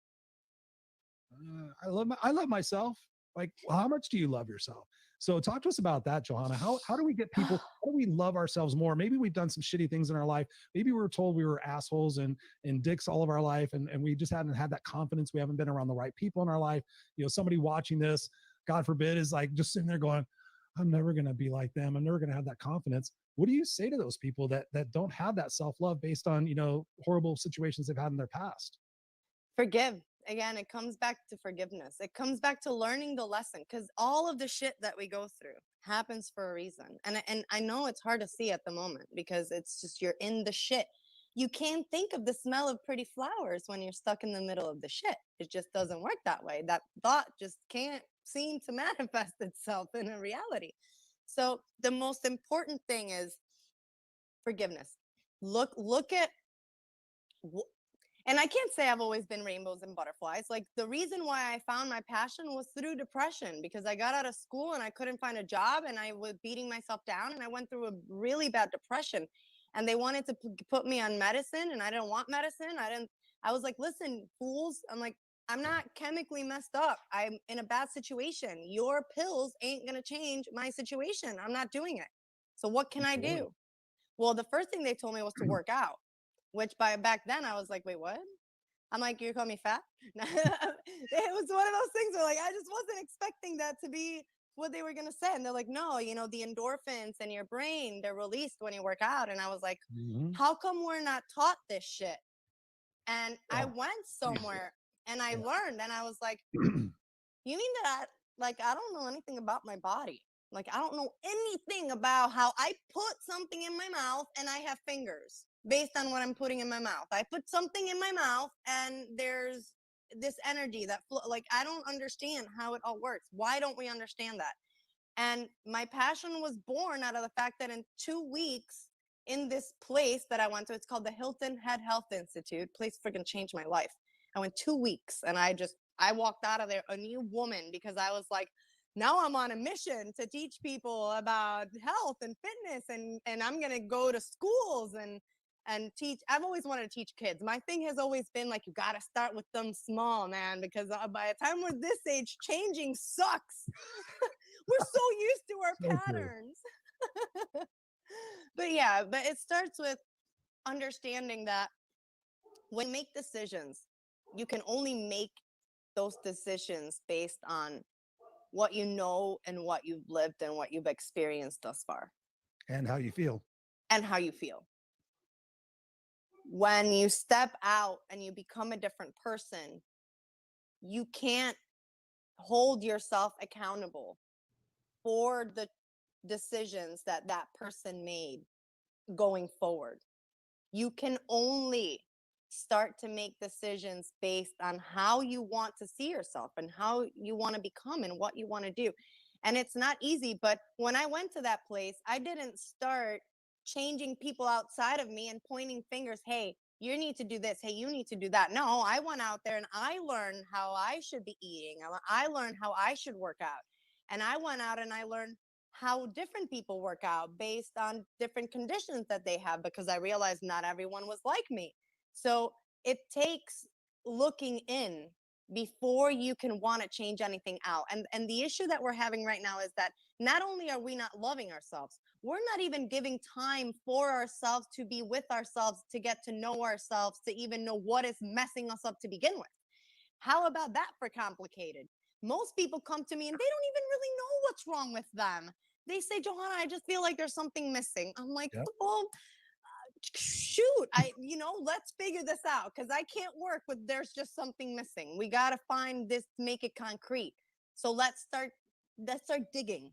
I love myself. Like, well, how much do you love yourself? So talk to us about that, Johanna. How do we get people, how do we love ourselves more? Maybe we've done some shitty things in our life. Maybe we were told we were assholes and dicks all of our life. And we just haven't had that confidence. We haven't been around the right people in our life. Somebody watching this, God forbid, is like just sitting there going, I'm never going to be like them. I'm never going to have that confidence. What do you say to those people that don't have that self-love based on, horrible situations they've had in their past? Forgive. Again, it comes back to forgiveness. It comes back to learning the lesson, because all of the shit that we go through happens for a reason. And I know it's hard to see at the moment because it's just you're in the shit. You can't think of the smell of pretty flowers when you're stuck in the middle of the shit. It just doesn't work that way. That thought just can't seem to manifest itself in a reality. So the most important thing is forgiveness. Look at and I can't say I've always been rainbows and butterflies. Like, the reason why I found my passion was through depression, because I got out of school and I couldn't find a job and I was beating myself down and I went through a really bad depression, and they wanted to put me on medicine and I didn't want medicine. I was like, listen, fools. I'm like, I'm not chemically messed up. I'm in a bad situation. Your pills ain't going to change my situation. I'm not doing it. So what can I do? Well, the first thing they told me was to work out, which by back then I was like, wait, what? I'm like, you call me fat? It was one of those things where, like, I just wasn't expecting that to be what they were going to say. And they're like, no, the endorphins in your brain, they're released when you work out. And I was like, how come we're not taught this shit? And I went somewhere and I learned, and I was like, you mean that, like, I don't know anything about my body. Like, I don't know anything about how I put something in my mouth and I have fingers based on what I'm putting in my mouth. I put something in my mouth and there's this energy that like, I don't understand how it all works. Why don't we understand that? And my passion was born out of the fact that in 2 weeks in this place that I went to, it's called the Hilton Head Health Institute. Place freaking changed my life. I went 2 weeks and I walked out of there a new woman, because I was like, now I'm on a mission to teach people about health and fitness, and I'm going to go to schools and teach. I've always wanted to teach kids. My thing has always been like, you got to start with them small, man, because by the time we're this age, changing sucks. We're so used to our patterns. But it starts with understanding that when you make decisions, you can only make those decisions based on what you know and what you've lived and what you've experienced thus far. And how you feel. And how you feel. When you step out and you become a different person, you can't hold yourself accountable for the decisions that person made going forward. You can only start to make decisions based on how you want to see yourself and how you want to become and what you want to do. And it's not easy, but when I went to that place, I didn't start changing people outside of me and pointing fingers. Hey, you need to do this. Hey, you need to do that. No, I went out there and I learned how I should be eating. I learned how I should work out. And I went out and I learned how different people work out based on different conditions that they have, because I realized not everyone was like me. So it takes looking in before you can want to change anything out. And the issue that we're having right now is that not only are we not loving ourselves, we're not even giving time for ourselves to be with ourselves, to get to know ourselves, to even know what is messing us up to begin with. How about that for complicated? Most people come to me and they don't even really know what's wrong with them. They say, Johanna, I just feel like there's something missing. I'm like, well, shoot, let's figure this out, because I can't work with there's just something missing. We got to find this, make it concrete. So let's start digging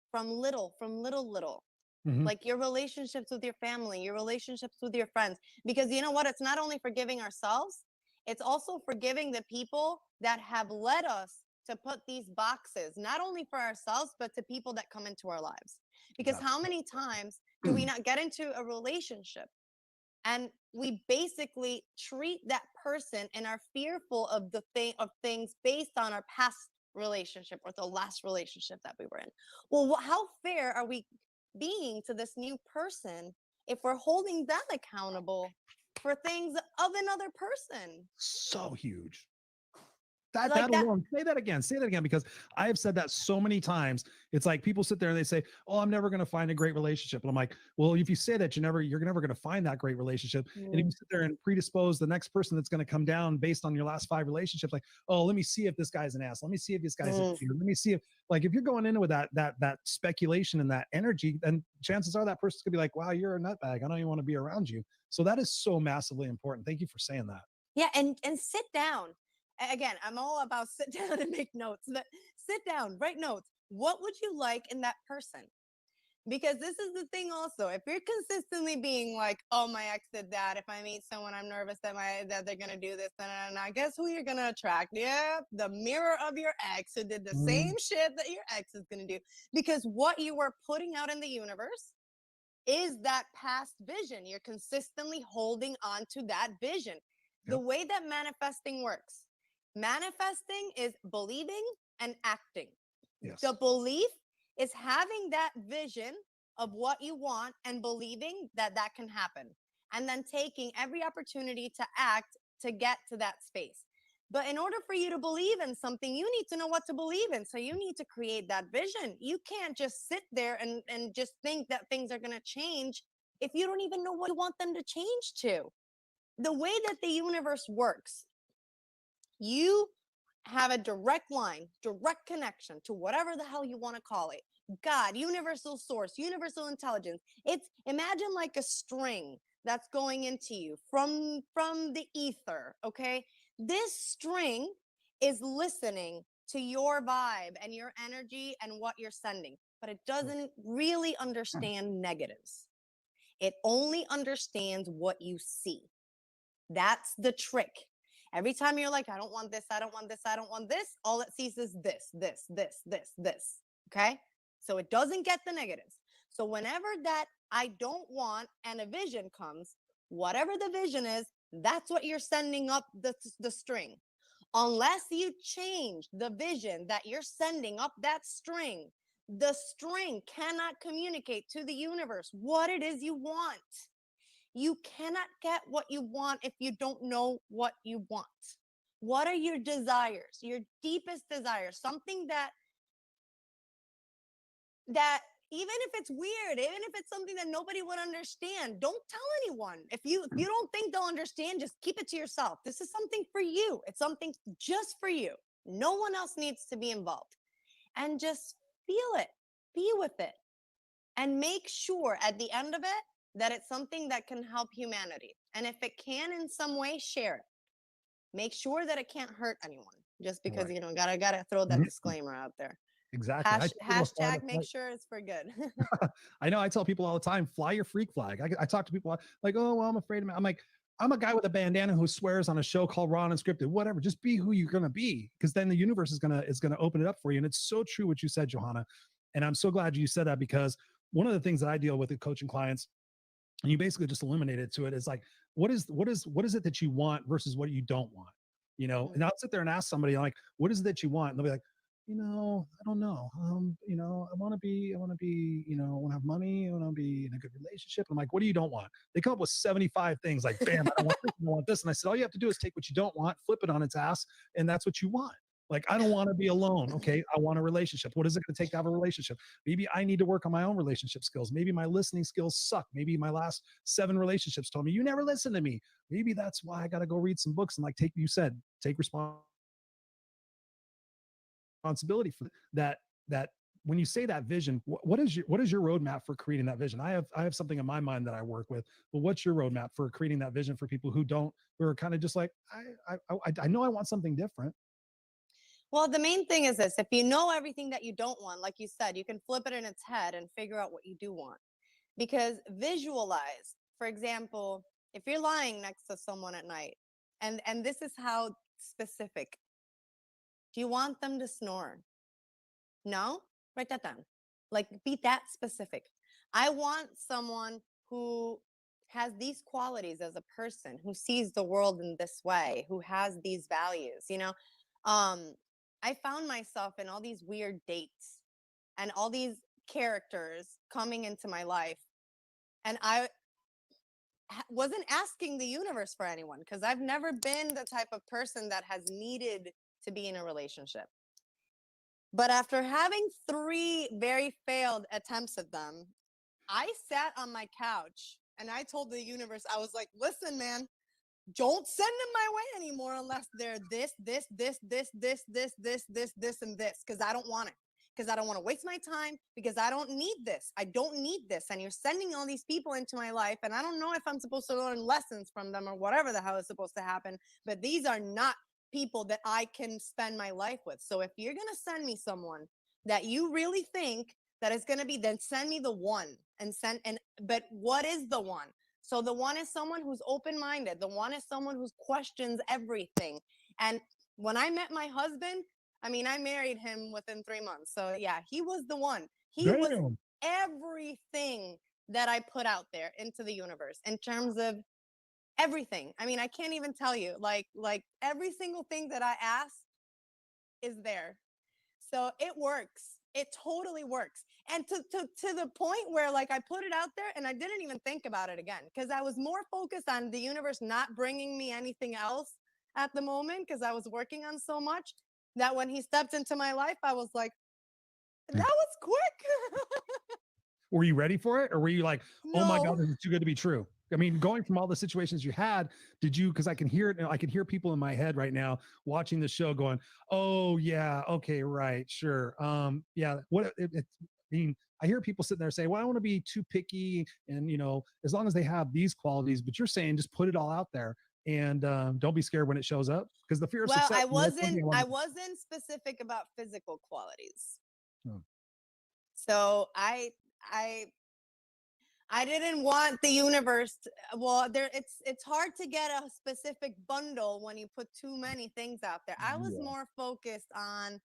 from little. Mm-hmm. Like your relationships with your family, your relationships with your friends, because you know what? It's not only forgiving ourselves, it's also forgiving the people that have led us to put these boxes, not only for ourselves, but to people that come into our lives. Because how many times do we not get into a relationship and we basically treat that person and are fearful of things based on our past relationship or the last relationship that we were in? Well, how fair are we being to this new person if we're holding them accountable for things of another person? So huge. That Like that that. alone, say that again, because I have said that so many times. It's like people sit there and they say, "Oh, I'm never going to find a great relationship." And I'm like, "Well, if you say that, you're never going to find that great relationship." And if you Mm, sit there and predispose the next person that's going to come down based on your last 5 relationships, like, "Oh, let me see if this guy's an ass. Let me see if this guy's a mm, cheater. Let me see if," like, if you're going into with that speculation and that energy, then chances are that person's gonna be like, "Wow, you're a nutbag. I don't even want to be around you." So that is so massively important. Thank you for saying that. yeah, and sit down. Again, I'm all about sit down and make notes, but sit down, write notes. What would you like in that person? Because this is the thing also. If you're consistently being like, "Oh, my ex did that. If I meet someone, I'm nervous that they're gonna do this," and I guess who you're gonna attract? Yeah, the mirror of your ex who did the Mhm. same shit that your ex is gonna do. Because what you are putting out in the universe is that past vision. You're consistently holding on to that vision. The Yep. way that manifesting works, manifesting is believing and acting. The Yes. belief is having that vision of what you want and believing that that can happen, and then taking every opportunity to act to get to that space. But in order for you to believe in something, you need to know what to believe in. So you need to create that vision. You can't just sit there and just think that things are going to change if you don't even know what you want them to change to. The way that the universe works, you have a direct line, direct connection to whatever the hell you want to call it. God, universal source, universal intelligence. It's imagine like a string that's going into you from the ether, okay? This string is listening to your vibe and your energy and what you're sending, but it doesn't really understand negatives. It only understands what you see. That's the trick. Every time you're like, "I don't want this, I don't want this, I don't want this," all it sees is this. Okay? So it doesn't get the negatives. So whenever that "I don't want" and a vision comes, whatever the vision is, that's what you're sending up the string. Unless you change the vision that you're sending up that string, the string cannot communicate to the universe what it is you want. You cannot get what you want if you don't know what you want. What are your desires? Your deepest desires, something that even if it's weird, even if it's something that nobody would understand, don't tell anyone. If you don't think they'll understand, just keep it to yourself. This is something for you. It's something just for you. No one else needs to be involved. And just feel it. Be with it. And make sure at the end of it that it's something that can help humanity. And if it can in some way, share it. Make sure that it can't hurt anyone. Just because Right. gotta throw that Mhm. disclaimer out there. Exactly. I tell people to fly Hashtag the make flag. sure it's for good. I know. I tell people all the time, fly your freak flag. I talk to people like, "Oh, well, I'm afraid of." I'm like, I'm a guy with a bandana who swears on a show called Raw and Unscripted. Whatever. Just be who you're gonna be, because then the universe is gonna open it up for you. And it's so true what you said, Johanna. And I'm so glad you said that, because one of the things that I deal with coaching clients, and you basically just eliminated to it, is like, what is it that you want versus what you don't want. And I'll sit there and ask somebody like, "What is it that you want?" And they'll be like, "I don't know. I want to be, I want to have money. I want to be in a good relationship." I'm like, "What do you don't want?" They come up with 75 things, like, bam, I don't want this, I don't want this. And I said, all you have to do is take what you don't want, flip it on its ass, and that's what you want. Like, I don't want to be alone. Okay. I want a relationship. What is it going to take to have a relationship? Maybe I need to work on my own relationship skills. Maybe my listening skills suck. Maybe my last 7 relationships told me, "You never listen to me." Maybe that's why I got to go read some books and, like, take responsibility for that. That when you say that vision, what is your roadmap for creating that vision? I have something in my mind that I work with, but what's your roadmap for creating that vision for people who are kind of just like, I know I want something different. Well, the main thing is this: if you know everything that you don't want, like you said, you can flip it in its head and figure out what you do want. Because visualize, for example, if you're lying next to someone at night, and this is how specific. Do you want them to snore? No? Write that down. Like, be that specific. I want someone who has these qualities as a person, who sees the world in this way, who has these values. Um, I found myself in all these weird dates and all these characters coming into my life. And wasn't asking the universe for anyone, because I've never been the type of person that has needed to be in a relationship. But after having 3 very failed attempts at them, I sat on my couch and I told the universe, I was like, listen, man, don't send them my way anymore unless they're this, and this, because I don't want it. Because I don't want to waste my time, because I don't need this. I don't need this. And you're sending all these people into my life, and I don't know if I'm supposed to learn lessons from them or whatever the hell is supposed to happen. But these are not people that I can spend my life with. So if you're going to send me someone that you really think that is going to be, then send me the one. But what is the one? So the one is someone who's open-minded. The one is someone who questions everything. And when I met my husband, I mean, I married him within 3 months. So yeah, he was the one. He was everything that I put out there into the universe in terms of everything. I mean, I can't even tell you, like every single thing that I ask is there. So it works. It totally works. And to the point where, like, I put it out there and I didn't even think about it again, because I was more focused on the universe not bringing me anything else at the moment, because I was working on so much, that when he stepped into my life, I was like, that was quick. Were you ready for it? Or were you like, oh my God, No. this is too good to be true? I mean, going from all the situations you had, did you, because I can hear it, I can hear people in my head right now watching the show going, oh yeah, okay, right, sure. Yeah, I mean, I hear people sitting there say, well, I want to be too picky, and as long as they have these qualities, but you're saying just put it all out there, and don't be scared when it shows up, because the fear of Well, success. I wasn't specific about physical qualities. Oh. So I didn't want the universe it's hard to get a specific bundle when you put too many things out there. I was more focused on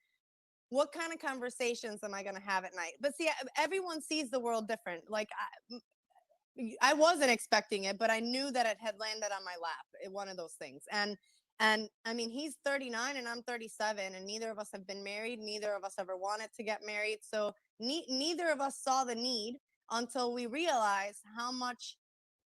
what kind of conversations am I going to have at night. But see, everyone sees the world different. Like I wasn't expecting it, but I knew that it had landed on my lap, one of those things. And I mean, he's 39 and I'm 37, and neither of us have been married. Neither of us ever wanted to get married. So neither of us saw the need until we realized how much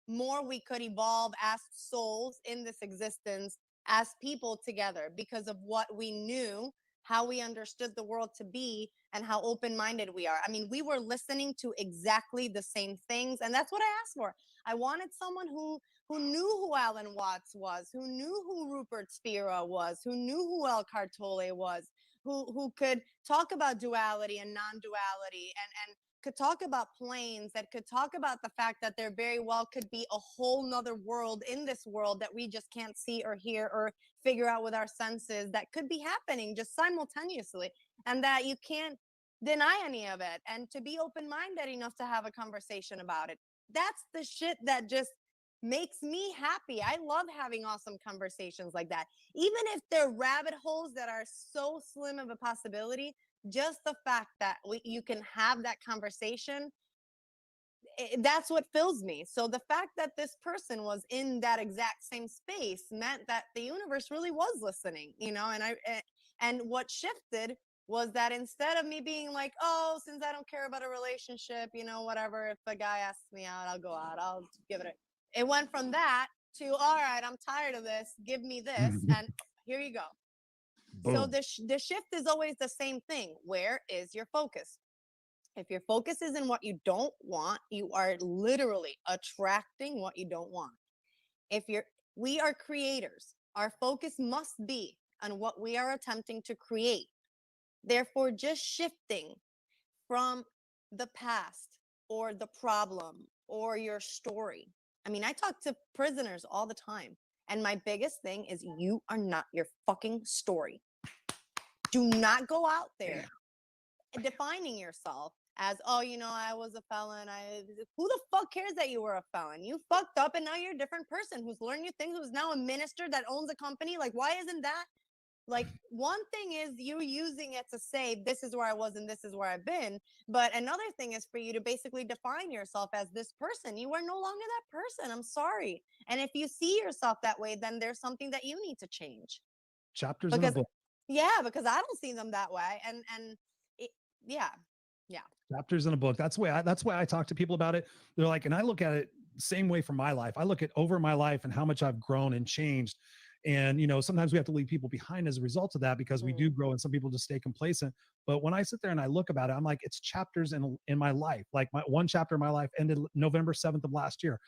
more we could evolve as souls in this existence, as people together, because of what we knew, how we understood the world to be, and how open-minded we are. I mean, we were listening to exactly the same things, and that's what I asked for. I wanted someone who knew who Alan Watts was, who knew who Rupert Spira was, who knew who Eckhart Tolle was, who could talk about duality and non-duality, and could talk about planes, that could talk about the fact that there very well could be a whole nother world in this world that we just can't see or hear or figure out with our senses, that could be happening just simultaneously, and that you can't deny any of it, and to be open-minded enough to have a conversation about it. That's the shit that just makes me happy. I love having awesome conversations like that, even if they're rabbit holes that are so slim of a possibility. Just the fact that you can have that conversation, that's what fills me. So the fact that this person was in that exact same space meant that the universe really was listening, and what shifted was that instead of me being like, oh, since I don't care about a relationship, whatever, if a guy asks me out, I'll go out, I'll give it went from that to, all right, I'm tired of this, give me this, and here you go. Boom. So the shift is always the same thing. Where is your focus? If your focus is in what you don't want, you are literally attracting what you don't want. We are creators. Our focus must be on what we are attempting to create. Therefore, just shifting from the past or the problem or your story. I mean, I talk to prisoners all the time, and my biggest thing is, you are not your fucking story. Do not go out there defining yourself as, oh, I was a felon. Who the fuck cares that you were a felon? You fucked up and now you're a different person who's learned new things, who's now a minister that owns a company. Like, why isn't that? Like, one thing is you using it to say, this is where I was and this is where I've been. But another thing is for you to basically define yourself as this person. You are no longer that person. I'm sorry. And if you see yourself that way, then there's something that you need to change. Chapters in a book. Yeah, because I don't see them that way. And yeah. Chapters in a book. That's why I talk to people about it. They're like, and I look at it same way for my life. I look at over my life and how much I've grown and changed. And, sometimes we have to leave people behind as a result of that because we do grow and some people just stay complacent. But when I sit there and I look about it, I'm like, it's chapters in my life. Like my one chapter of my life ended November 7th of last year.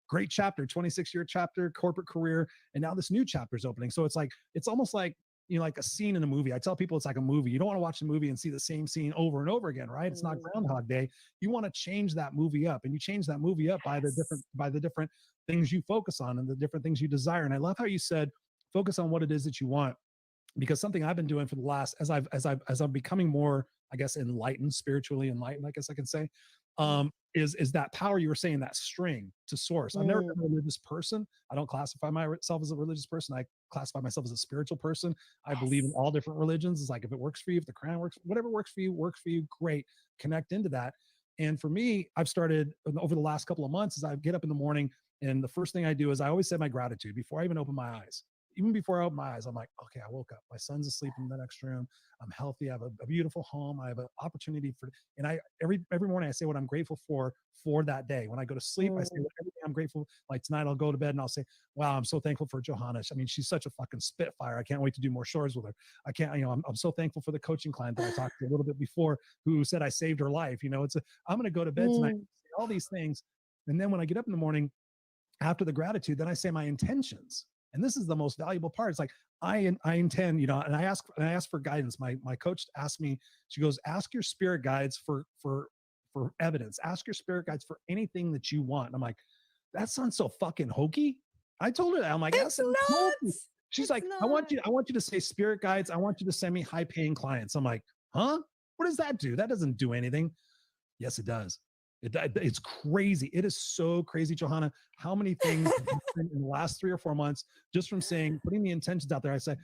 Great chapter, 26-year chapter, corporate career. And now this new chapter is opening. So it's almost like, like a scene in a movie. I tell people it's like a movie. You don't want to watch the movie and see the same scene over and over again, right? It's not Groundhog Day. You want to change that movie up, and you change that movie up by the different things you focus on and the different things you desire. And I love how you said, focus on what it is that you want, because something I've been doing for the last, as I'm becoming more, I guess, enlightened, spiritually enlightened, I guess I can say, is that power you were saying, that string to source. I've never been a religious person. I don't classify myself as a religious person. I classify myself as a spiritual person. I believe in all different religions. It's like, if it works for you, if the Quran works, whatever works for you, great. Connect into that. And for me, I've started over the last couple of months, as I get up in the morning, and the first thing I do is I always say my gratitude before I even open my eyes. Even before I open my eyes, I'm like, okay, I woke up. My son's asleep in the next room. I'm healthy. I have a beautiful home. I have an opportunity and every morning I say what I'm grateful for that day. When I go to sleep, I say everything I'm grateful. Like tonight, I'll go to bed and I'll say, wow, I'm so thankful for Johanna. I mean, she's such a fucking spitfire. I can't wait to do more shows with her. I can't, I'm so thankful for the coaching client that I talked to a little bit before, who said I saved her life. I'm going to go to bed tonight, say all these things. And then when I get up in the morning, after the gratitude, then I say my intentions. And this is the most valuable part. It's like, I intend, and I ask for guidance. My coach asked me, she goes, ask your spirit guides for evidence. Ask your spirit guides for anything that you want. And I'm like, that sounds so fucking hokey. I told her that. I'm like, it's nuts. She's like, I want you to say spirit guides. I want you to send me high paying clients. I'm like, huh? What does that do? That doesn't do anything. Yes, it does. It's crazy. It is so crazy, Johanna, how many things in the last 3 or 4 months, just from putting the intentions out there. I say,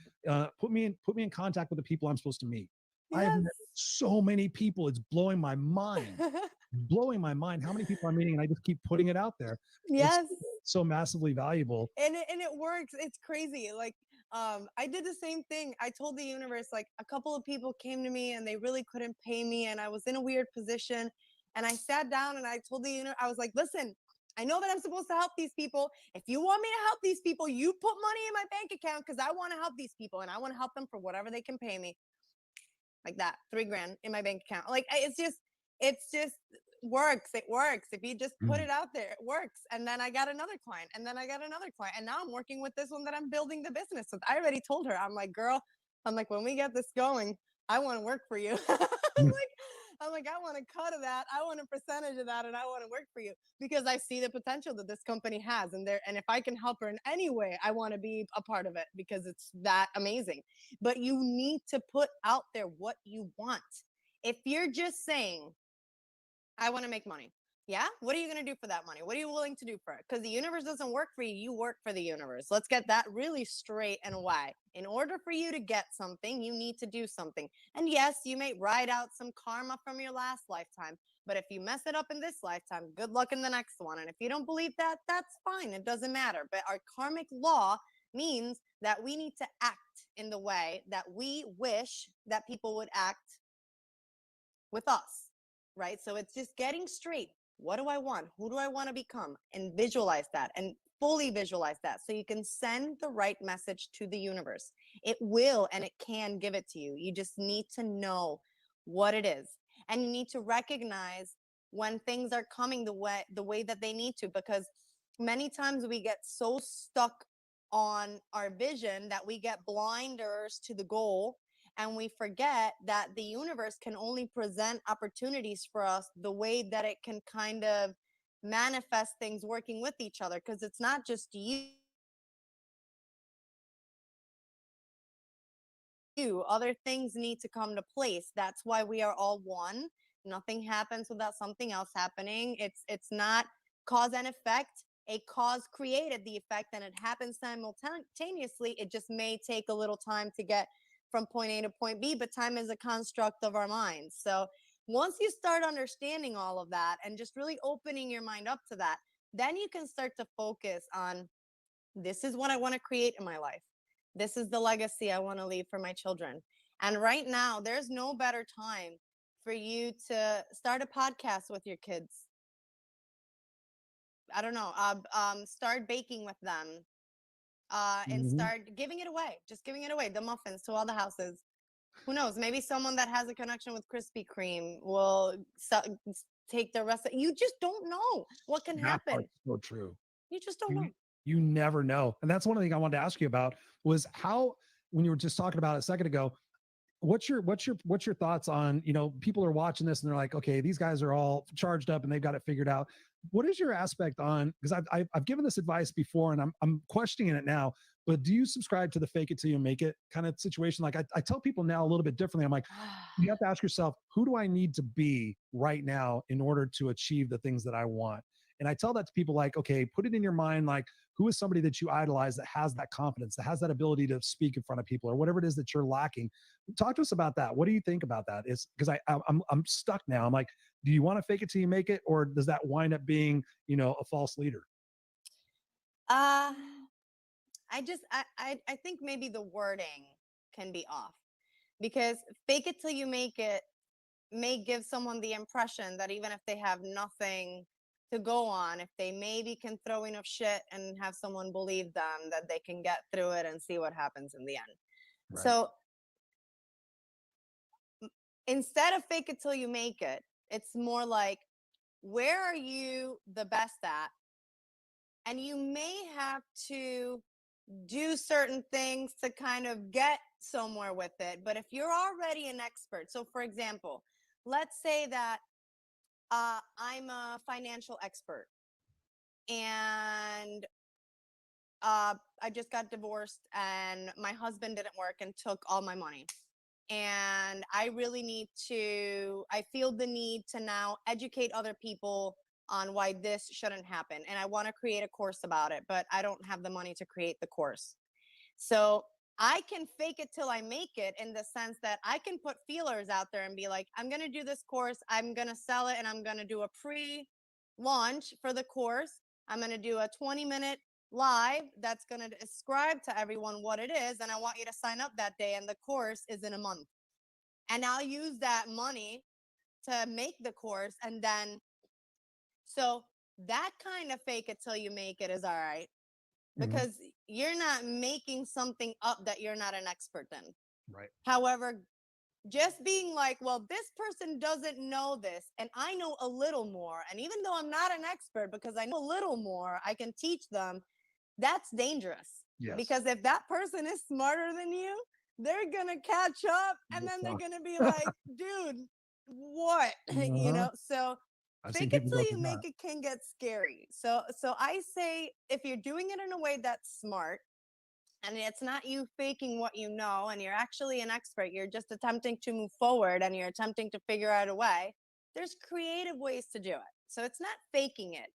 put me in contact with the people I'm supposed to meet. Yes. I have met so many people. It's blowing my mind. How many people I'm meeting, and I just keep putting it out there. Yes. It's so massively valuable. And it works. It's crazy. Like, I did the same thing. I told the universe, like, a couple of people came to me and they really couldn't pay me, and I was in a weird position. And I sat down and I told the universe, I was like, listen, I know that I'm supposed to help these people. If you want me to help these people, you put money in my bank account, because I want to help these people and I want to help them for whatever they can pay me. Like that, $3,000 in my bank account. Like, it's just works. It works. If you just put it out there, it works. And then I got another client, and then I got another client. And now I'm working with this one that I'm building the business with. I already told her, I'm like, girl, when we get this going, I want to work for you. I'm like, I want a cut of that. I want a percentage of that, and I want to work for you, because I see the potential that this company has. And if I can help her in any way, I want to be a part of it, because it's that amazing. But you need to put out there what you want. If you're just saying, I want to make money. Yeah. What are you going to do for that money? What are you willing to do for it? Because the universe doesn't work for you. You work for the universe. Let's get that really straight and why. In order for you to get something, you need to do something. And yes, you may ride out some karma from your last lifetime. But if you mess it up in this lifetime, good luck in the next one. And if you don't believe that, that's fine. It doesn't matter. But our karmic law means that we need to act in the way that we wish that people would act with us. Right? So it's just getting straight. What do I want? Who do I want to become? And visualize that, and fully visualize that, so you can send the right message to the universe. It will, and it can give it to you. You just need to know what it is. And you need to recognize when things are coming the way that they need to, because many times we get so stuck on our vision that we get blinders to the goal. And we forget that the universe can only present opportunities for us the way that it can kind of manifest things working with each other. Because it's not just you. Other things need to come to place. That's why we are all one. Nothing happens without something else happening. It's not cause and effect. A cause created the effect, and it happens simultaneously. It just may take a little time to get from point A to point B, but time is a construct of our minds. So once you start understanding all of that and just really opening your mind up to that, then you can start to focus on, this is what I want to create in my life. This is the legacy I want to leave for my children. And right now, there's no better time for you to start a podcast with your kids. I don't know, start baking with them, and Mhm. start giving it away, just giving it away, the muffins to all the houses. Who knows? Maybe someone that has a connection with Krispy Kreme will take the rest. You just don't know what can That happen. part's so true. You just don't You know. you never know. And that's one of the things I wanted to ask you about was how when you were just talking about it a second ago, what's your thoughts on, people are watching this and they're like, okay, these guys are all charged up and they've got it figured out. What is your aspect on, because I've given this advice before and I'm questioning it now, but do you subscribe to the fake it till you make it kind of situation? Like I tell people now a little bit differently. I'm like, you have to ask yourself, who do I need to be right now in order to achieve the things that I want? And I tell that to people like, okay, put it in your mind, like, who is somebody that you idolize that has that confidence, that has that ability to speak in front of people or whatever it is that you're lacking? Talk to us about that. What do you think about that? Is because I'm stuck now. I'm like, do you want to fake it till you make it, or does that wind up being, a false leader? Uh, I think maybe the wording can be off, because fake it till you make it may give someone the impression that even if they have nothing to go on, if they maybe can throw enough shit and have someone believe them, that they can get through it and see what happens in the end. Right. So instead of fake it till you make it, it's more like, where are you the best at? And you may have to do certain things to kind of get somewhere with it. But if you're already an expert, so for example, let's say that I'm a financial expert and I just got divorced and my husband didn't work and took all my money. And I really I feel the need to now educate other people on why this shouldn't happen. And I want to create a course about it, but I don't have the money to create the course. So I can fake it till I make it, in the sense that I can put feelers out there and be like, I'm going to do this course, I'm going to sell it, and I'm going to do a pre launch for the course. I'm going to do a 20-minute live that's going to describe to everyone what it is. And I want you to sign up that day. And the course is in a month. And I'll use that money to make the course. And then, so that kind of fake it till you make it is all right, Mhm. because you're not making something up that you're not an expert in. Right. However, just being like, well, this person doesn't know this, and I know a little more. And even though I'm not an expert, because I know a little more, I can teach them. That's dangerous. Yes. Because if that person is smarter than you, they're going to catch up and then they're going to be like, dude, what? Uh-huh. So I've seen fake it people till go you through make that. it can get scary. So I say, if you're doing it in a way that's smart, and it's not you faking what you know and you're actually an expert, you're just attempting to move forward and you're attempting to figure out a way, there's creative ways to do it. So it's not faking it.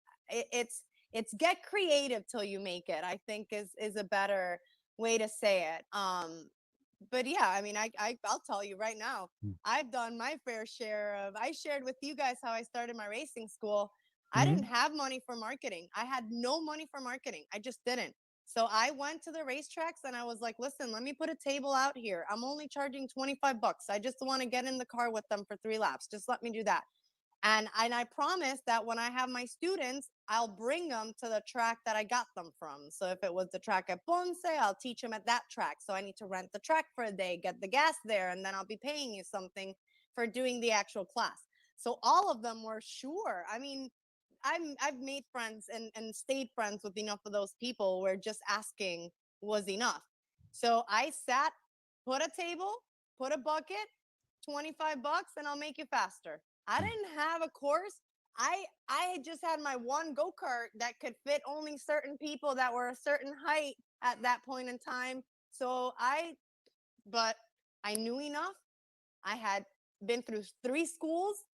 It's get creative till you make it, I think, is a better way to say it. But yeah, I mean, I'll tell you right now, Mm. I've done my fair share of. I shared with you guys how I started my racing school. I didn't Mhm. have money for marketing. I had no money for marketing. I just didn't. So I went to the racetracks and I was like, listen, let me put a table out here. I'm only charging 25 bucks. I just want to get in the car with them for 3 laps. Just let me do that. And I promised that when I have my students, I'll bring them to the track that I got them from. So if it was the track at Ponce, I'll teach them at that track. So I need to rent the track for a day, get the gas there, and then I'll be paying you something for doing the actual class. So all of them were sure. I mean, I've made friends and stayed friends with enough of those people where just asking was enough. So I sat, put a table, put a bucket, 25 bucks, and I'll make you faster. I Mm. didn't have a course. I just had my one go-kart that could fit only certain people that were a certain height at that point in time. So but I knew enough. I had been through 3 schools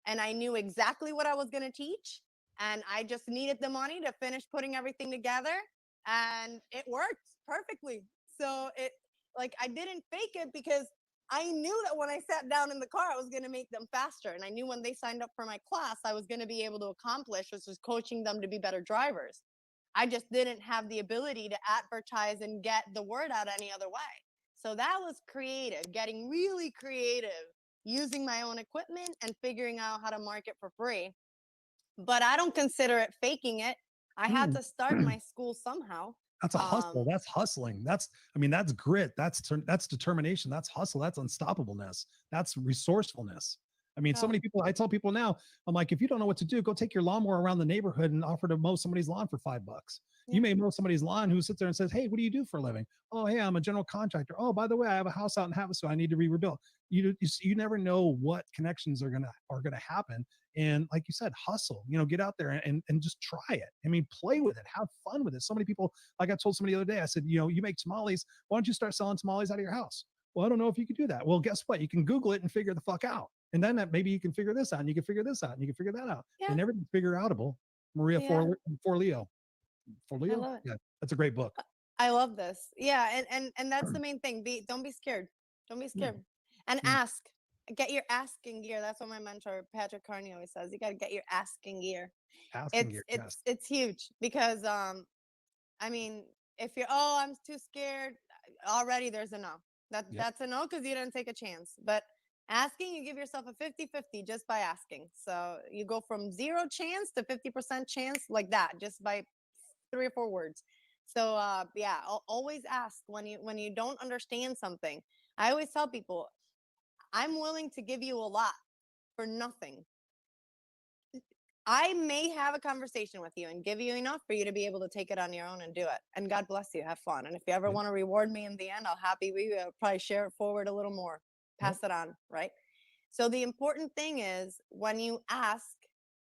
and I knew exactly what I was going to teach. And I just needed the money to finish putting everything together. And it worked perfectly. So like, I didn't fake it, because I knew that when I sat down in the car, I was going to make them faster. And I knew when they signed up for my class, I was going to be able to accomplish, which was coaching them to be better drivers. I just didn't have the ability to advertise and get the word out any other way. So that was creative, getting really creative, using my own equipment and figuring out how to market for free. But I don't consider it faking it. I had Mm. to start my school somehow. That's a hustle. Um, That's hustling. I mean, that's grit. That's determination. That's hustle. That's unstoppableness. That's resourcefulness. I mean, so oh, many people, I tell people now, I'm like, if you don't know what to do, go take your lawnmower around the neighborhood and offer to mow somebody's lawn for $5. You yeah, may mow somebody's lawn who sits there and says, hey, what do you do for a living? Oh, hey, I'm a general contractor. Oh, by the way, I have a house out in Havasu. I need to rebuild. You never know what connections are gonna happen. And like you said, hustle, get out there and just try it. I mean, play with it, have fun with it. So many people, like I told somebody the other day, I said, you make tamales. Why don't you start selling tamales out of your house? Well, I don't know if you could do that. Well, guess what? You can Google it and figure the fuck out. And then maybe you can figure this out and you can figure this out and you can figure that out. yeah, And everything's figure outable. Maria yeah. Forleo. I Forleo? love it. Yeah, that's a great book. I love this. Yeah, and that's the main thing. Don't be scared. Don't be Yeah, scared. And yeah. ask. Get your asking gear. That's what my mentor Patrick Carney always says. You got to get your asking gear. Asking It's your it's yes. it's huge because I mean, if you're I'm too scared, already there's a no. Yep. That's a no because you didn't take a chance. But asking, you give yourself a 50-50 just by asking. So you go from zero chance to 50% chance like that, just by 3 or 4 words. So yeah, always ask when you don't understand something. I always tell people, I'm willing to give you a lot for nothing. I may have a conversation with you and give you enough for you to be able to take it on your own and do it. And God bless you. Have fun. And if you ever Yep. want to reward me in the end, I'll happy we probably share it forward a little more, Yep. pass it on, right? So the important thing is when you ask,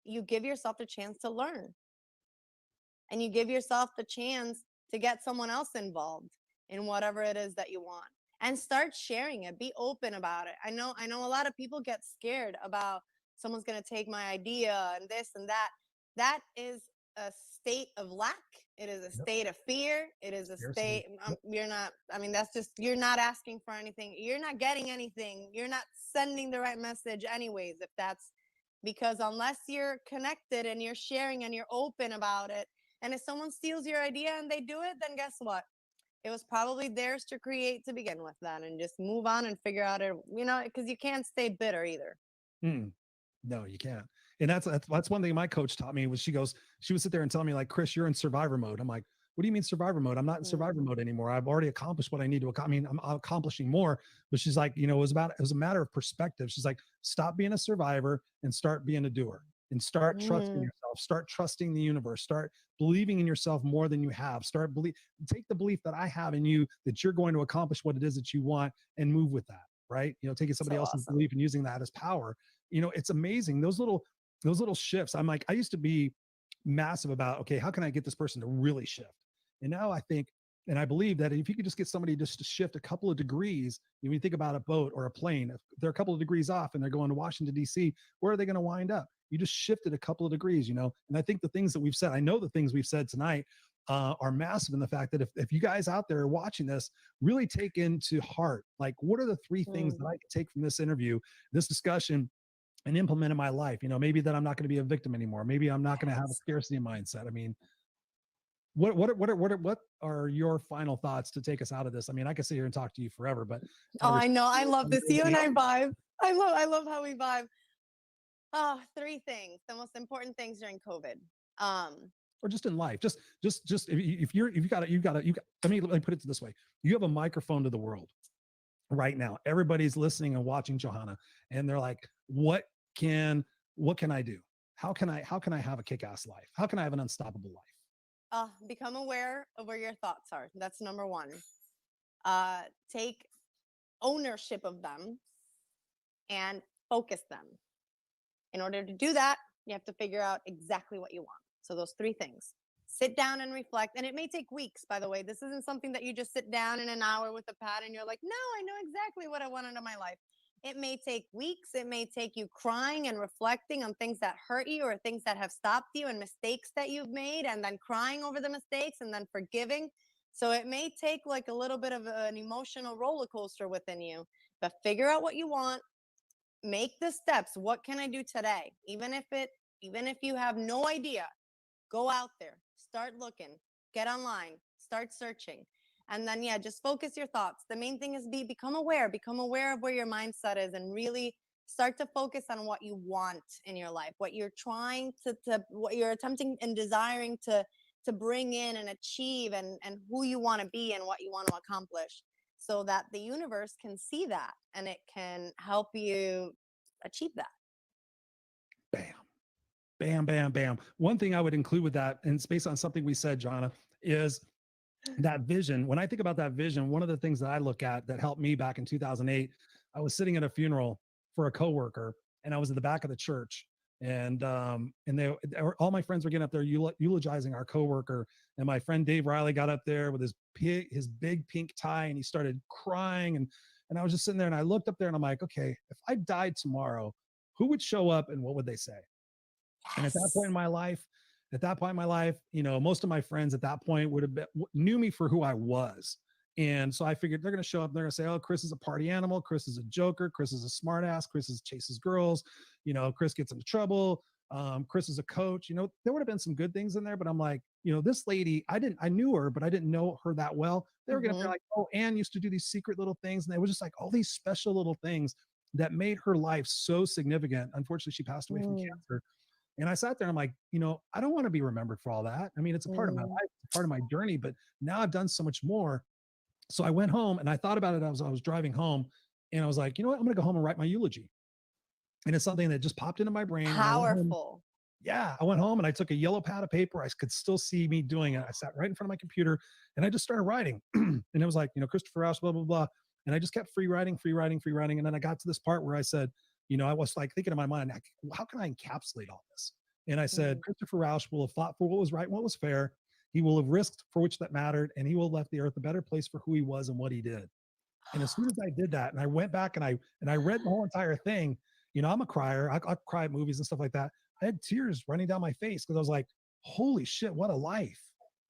you give yourself a chance to learn and you give yourself the chance to get someone else involved in whatever it is that you want and start sharing it. Be open about it. I know a lot of people get scared about someone's going to take my idea and this and that. That is a state of lack. It is a Yep. state of fear. It is a Scarcity. state Yep. you're not, I mean, that's just, you're not asking for anything, you're not getting anything, you're not sending the right message anyways, if that's because unless you're connected and you're sharing and you're open about it, and if someone steals your idea and they do it, then guess what? It was probably theirs to create to begin with, then, and just move on and figure out it, because you can't stay bitter either. Mm. No, you can't. And that's one thing my coach taught me was she would sit there and tell me like, Chris, you're in survivor mode. I'm like, what do you mean survivor mode? I'm not in survivor Mm. mode anymore. I've already accomplished what I need to accomplish. I mean, I'm accomplishing more, but she's like, it was a matter of perspective. She's like, stop being a survivor and start being a doer and start trusting Mm. yourself, start trusting the universe, start believing in yourself more than you have, take the belief that I have in you, that you're going to accomplish what it is that you want and move with that. Right. Taking somebody So else's awesome. belief and using that as power. It's amazing. Those little shifts. I'm like, I used to be massive about, okay, how can I get this person to really shift? And now I think, and I believe that if you could just get somebody just to shift a couple of degrees, when you think about a boat or a plane, if they're a couple of degrees off and they're going to Washington, D.C., where are they going to wind up? You just shifted a couple of degrees, and I think the things that we've said, I know the things we've said tonight are massive in the fact that if you guys out there are watching this, really take into heart, like, what are the 3 things that Mm. I can take from this interview, this discussion, and implement in my life? Maybe that I'm not going to be a victim anymore. Maybe I'm not going to have a Yes. scarcity mindset. I mean, what are your final thoughts to take us out of this? I mean, I could sit here and talk to you forever, but Oh, I I know. I love this. You and I respect vibe. I love how we vibe. Oh, 3 things. The most important things during COVID. Um, or just in life, just if you got let me put it this way: you have a microphone to the world right now. Everybody's listening and watching Johanna, and they're like, what can I do? How can I have a kick-ass life? How can I have an unstoppable life? become aware of where your thoughts are. That's number one. Take ownership of them and focus them. In order to do that, you have to figure out exactly what you want. So those 3 things. Sit down and reflect. And it may take weeks, by the way. This isn't something that you just sit down in an hour with a pad and you're like, no, I know exactly what I want into my life. It may take weeks. It may take you crying and reflecting on things that hurt you or things that have stopped you and mistakes that you've made, and then crying over the mistakes and then forgiving. So it may take like a little bit of an emotional roller coaster within you, but figure out what you want, make the steps. What can I do today? Even if you have no idea, go out there, start looking, get online, start searching. And then yeah, just focus your thoughts. The main thing is become aware of where your mindset is and really Start to focus on what you want in your life, what you're trying to what you're attempting and desiring to bring in and achieve, and who you want to be and what you want to accomplish, so that the universe can see that and it can help you achieve that. Bam, bam, bam, bam. One thing I would include with that, and it's based on something we said, Jonna, is that vision. When I think about that vision, one of the things that I look at that helped me back in 2008, I was sitting at a funeral for a coworker, and I was at the back of the church, and all my friends were getting up there eulogizing our coworker, and my friend Dave Riley got up there with his big pink tie, and he started crying, and I was just sitting there, and I looked up there, and I'm like, okay, if I died tomorrow, who would show up and what would they say? And at that point in my life, most of my friends at that point knew me for who I was. And so I figured they're going to show up. They're going to say, oh, Chris is a party animal. Chris is a joker. Chris is a smart ass. Chases girls. Chris gets into trouble. Chris is a coach. There would have been some good things in there, but I'm like, this lady, I knew her, but I didn't know her that well. They were going to be like, oh, Anne used to do these secret little things. And they were just like all these special little things that made her life so significant. Unfortunately, she passed away from cancer. And I sat there and I'm like, I don't want to be remembered for all that. I mean, it's a part of my life, it's a part of my journey, but now I've done so much more. So I went home and I thought about it as I was driving home, and I was like, you know what? I'm going to go home and write my eulogy. And it's something that just popped into my brain. Powerful. I went home and I took a yellow pad of paper. I could still see me doing it. I sat right in front of my computer and I just started writing. And it was like, Christopher Roush, blah, blah, blah. And I just kept free writing. And then I got to this part where I said, I was like thinking in my mind, how can I encapsulate all this? And I said, Christopher Roush will have fought for what was right and what was fair. He will have risked for which that mattered, and he will have left the earth a better place for who he was and what he did. And as soon as I did that, and I went back and I read the whole entire thing, I'm a crier. I cry at movies and stuff like that. I had tears running down my face because I was like, holy shit, what a life.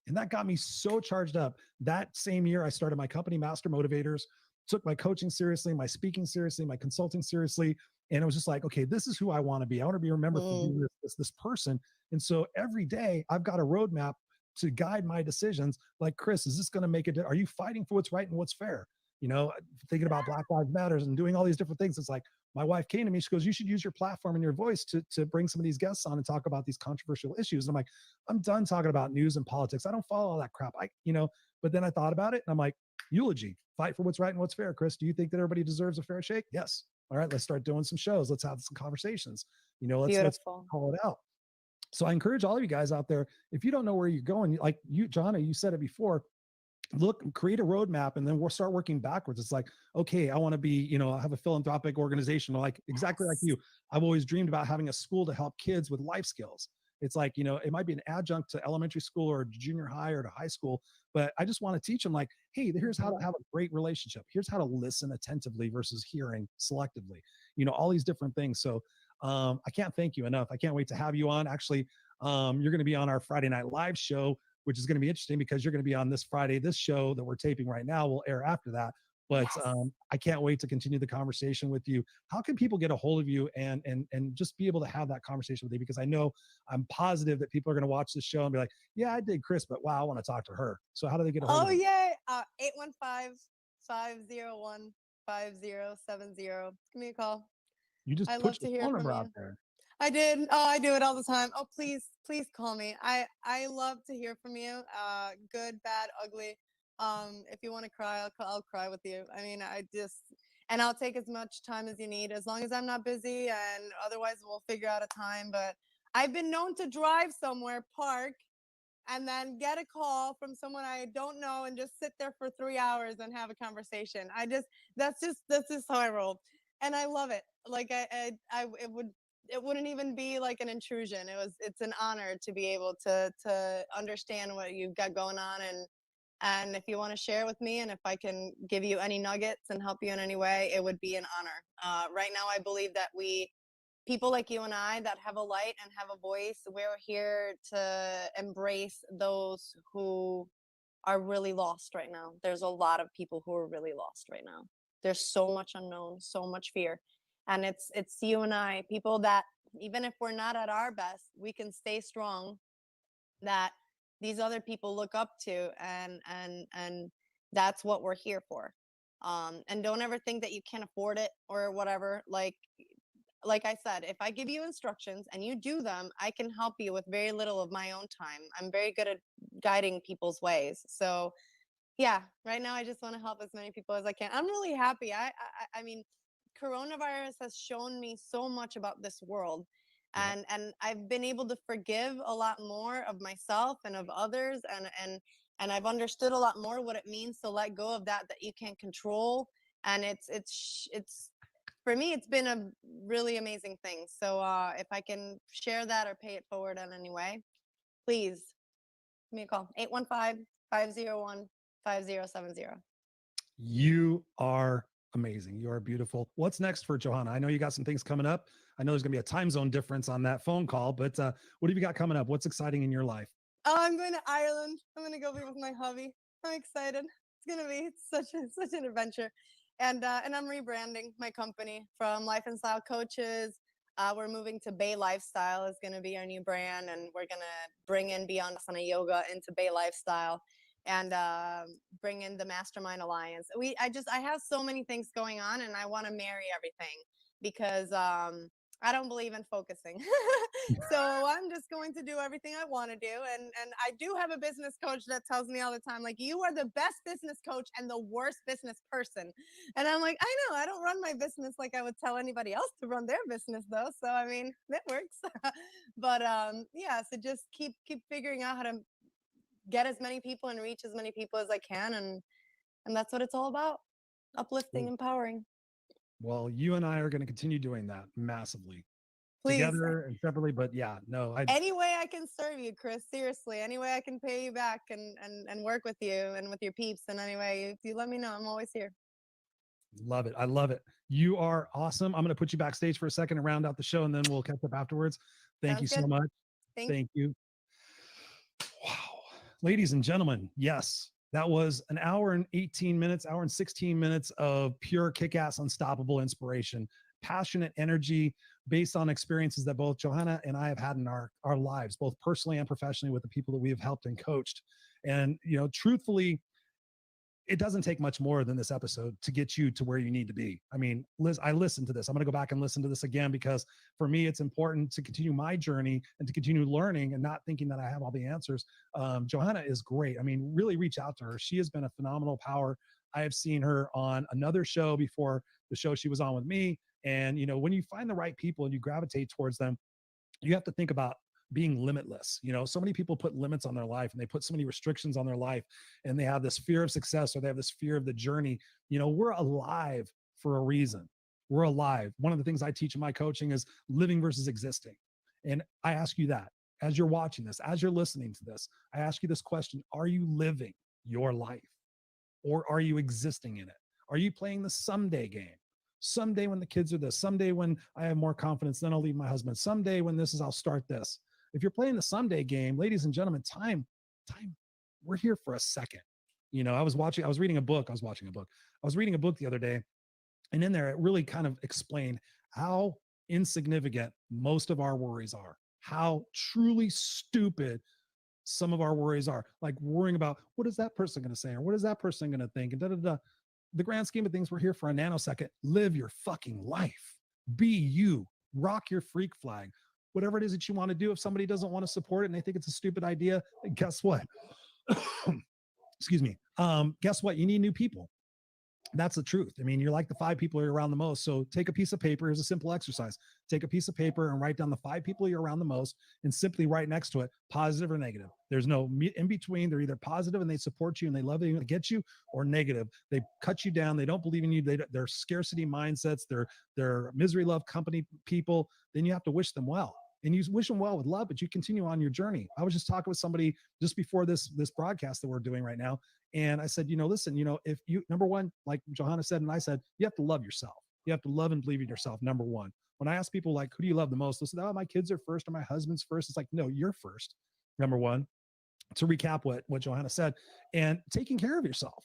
And that got me so charged up. That same year, I started my company, Master Motivators, took my coaching seriously, my speaking seriously, my consulting seriously. And it was just like, okay, this is who I want to be. I want to be remembered for being this person. And so every day I've got a roadmap to guide my decisions. Like, Chris, is this going to make it? Are you fighting for what's right and what's fair? Thinking about Black Lives Matters and doing all these different things. It's like, my wife came to me, she goes, you should use your platform and your voice to bring some of these guests on and talk about these controversial issues. And I'm like, I'm done talking about news and politics. I don't follow all that crap. But then I thought about it and I'm like, eulogy, fight for what's right and what's fair. Chris, do you think that everybody deserves a fair shake? Yes. All right, let's start doing some shows. Let's have some conversations. Let's call it out. So I encourage all of you guys out there, if you don't know where you're going, like you, Jonna, you said it before, create a roadmap, and then we'll start working backwards. It's like, okay, I want to be, I have a philanthropic organization, like exactly like you. I've always dreamed about having a school to help kids with life skills. It's like, it might be an adjunct to elementary school or junior high or to high school, but I just want to teach them like, hey, here's how to have a great relationship. Here's how to listen attentively versus hearing selectively, all these different things. So I can't thank you enough. I can't wait to have you on. Actually, you're going to be on our Friday Night Live show, which is going to be interesting because you're going to be on this Friday. This show that we're taping right now will air after that. But I can't wait to continue the conversation with you. How can people get a hold of you and just be able to have that conversation with you? Because I'm positive that people are going to watch this show and be like, yeah, I did Chris, but wow, I want to talk to her. So how do they get a hold of you? Oh, yeah. 815-501-5070. Give me a call. You just put your phone number out there. I did. Oh, I do it all the time. Oh, please call me. I love to hear from you. Good, bad, ugly. If you want to cry, I'll cry with you. I mean, and I'll take as much time as you need, as long as I'm not busy, and otherwise we'll figure out a time. But I've been known to drive somewhere, park, and then get a call from someone I don't know and just sit there for 3 hours and have a conversation. That's just how I roll. And I love it. Like it wouldn't even be like an intrusion. It's an honor to be able to understand what you've got going on, and if you want to share with me, and if I can give you any nuggets and help you in any way, it would be an honor. Right now, I believe that people like you and I that have a light and have a voice, we're here to embrace those who are really lost right now. There's a lot of people who are really lost right now. There's so much unknown, so much fear. And it's you and I, people that even if we're not at our best, we can stay strong, that these other people look up to, and that's what we're here for. And don't ever think that you can't afford it or whatever. Like, like I said, if I give you instructions and you do them, I can help you with very little of my own time. I'm very good at guiding people's ways. So yeah, right now I just want to help as many people as I can. I'm really happy. I mean, coronavirus has shown me so much about this world, Yeah. and I've been able to forgive a lot more of myself and of others, and I've understood a lot more what it means to let go of that you can't control. And it's for me, it's been a really amazing thing. So if I can share that or pay it forward in any way, please give me a call. 815-501-5070. You are amazing. You are beautiful. What's next for Johanna? I know you got some things coming up. I know there's going to be a time zone difference on that phone call, but what have you got coming up? What's exciting in your life? Oh, I'm going to Ireland. I'm going to go be with my hubby. I'm excited. It's such an adventure. And I'm rebranding my company from Life and Style Coaches. We're moving to Bay Lifestyle is going to be our new brand, and we're going to bring in Beyond Asana Yoga into Bay Lifestyle, and bring in the Mastermind Alliance. I have so many things going on, and I want to marry everything because I don't believe in focusing. So I'm just going to do everything I want to do. And I do have a business coach that tells me all the time, like, you are the best business coach and the worst business person. And I'm like, I know, I don't run my business like I would tell anybody else to run their business though. So I mean, that works. But yeah, so just keep figuring out how to get as many people and reach as many people as I can. And that's what it's all about. Uplifting, empowering. Well, you and I are going to continue doing that massively. Please. Together and separately, but yeah, no. Any way I can serve you, Chris, seriously, any way I can pay you back and work with you and with your peeps in any way, you let me know. I'm always here. Love it. I love it. You are awesome. I'm going to put you backstage for a second and round out the show, and then we'll catch up afterwards. Thank you so much. Thank you. Wow. Ladies and gentlemen, yes, that was an hour and 18 minutes, hour and 16 minutes of pure kick-ass, unstoppable inspiration, passionate energy based on experiences that both Johanna and I have had in our lives, both personally and professionally, with the people that we have helped and coached. And, truthfully, it doesn't take much more than this episode to get you to where you need to be. I mean, Liz, I listened to this. I'm going to go back and listen to this again because for me, it's important to continue my journey and to continue learning and not thinking that I have all the answers. Johanna is great. I mean, really reach out to her. She has been a phenomenal power. I have seen her on another show before the show she was on with me. And, when you find the right people and you gravitate towards them, you have to think about being limitless. So many people put limits on their life and they put so many restrictions on their life, and they have this fear of success or they have this fear of the journey. We're alive for a reason. We're alive. One of the things I teach in my coaching is living versus existing. And I ask you that as you're watching this, as you're listening to this, I ask you this question: are you living your life or are you existing in it? Are you playing the someday game? Someday when the kids are this, someday when I have more confidence, then I'll leave my husband. Someday when this is, I'll start this. If you're playing the someday game, ladies and gentlemen, time, we're here for a second. I was reading a book the other day, and in there, it really kind of explained how insignificant most of our worries are, how truly stupid some of our worries are, like worrying about what is that person going to say, or what is that person going to think, and the grand scheme of things, we're here for a nanosecond. Live your fucking life. Be you. Rock your freak flag. Whatever it is that you want to do. If somebody doesn't want to support it and they think it's a stupid idea, guess what? Excuse me. Guess what? You need new people. That's the truth. I mean, you're like the 5 people you're around the most. So take a piece of paper. Here's a simple exercise. Take a piece of paper and write down the 5 people you're around the most, and simply write next to it, positive or negative. There's no in between. They're either positive and they support you and they love you and get you, or negative. They cut you down. They don't believe in you. They're scarcity mindsets. They're misery love company people. Then you have to wish them well. And you wish them well with love, but you continue on your journey. I was just talking with somebody just before this broadcast that we're doing right now. And I said, listen, if you, number one, like Johanna said, and I said, you have to love yourself. You have to love and believe in yourself. Number one. When I ask people, like, who do you love the most? They say, oh, my kids are first, or my husband's first. It's like, no, you're first. Number one. To recap what Johanna said, and taking care of yourself,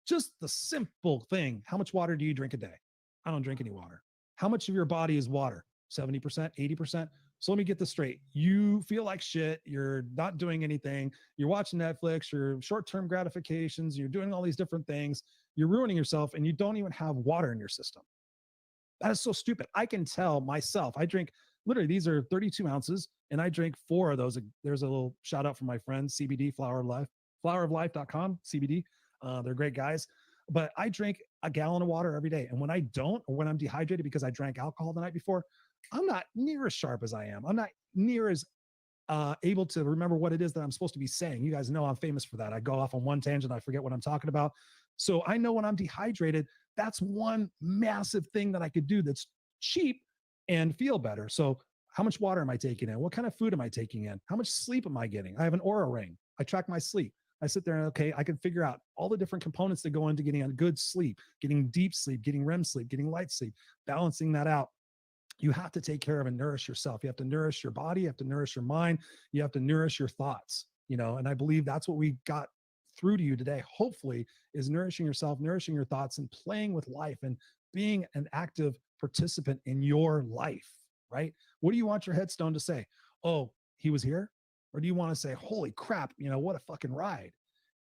just the simple thing. How much water do you drink a day? I don't drink any water. How much of your body is water? 70%, 80%. So let me get this straight. You feel like shit. You're not doing anything. You're watching Netflix, your short-term gratifications. You're doing all these different things. You're ruining yourself, and you don't even have water in your system. That is so stupid. I can tell myself, I drink literally, these are 32 ounces and I drink 4 of those. There's a little shout out from my friends, CBD, Flower of Life, floweroflife.com, CBD. They're great guys. But I drink a gallon of water every day. And when I don't, or when I'm dehydrated because I drank alcohol the night before, I'm not near as sharp as I am. I'm not near as able to remember what it is that I'm supposed to be saying. You guys know I'm famous for that. I go off on one tangent, I forget what I'm talking about. So I know when I'm dehydrated, that's one massive thing that I could do that's cheap and feel better. So how much water am I taking in? What kind of food am I taking in? How much sleep am I getting? I have an Aura ring. I track my sleep. I sit there and, okay, I can figure out all the different components that go into getting a good sleep, getting deep sleep, getting REM sleep, getting light sleep, balancing that out. You have to take care of and nourish yourself. You have to nourish your body. You have to nourish your mind. You have to nourish your thoughts, and I believe that's what we got through to you today, hopefully, is nourishing yourself, nourishing your thoughts, and playing with life and being an active participant in your life, right? What do you want your headstone to say? Oh, he was here? Or do you want to say, holy crap, what a fucking ride?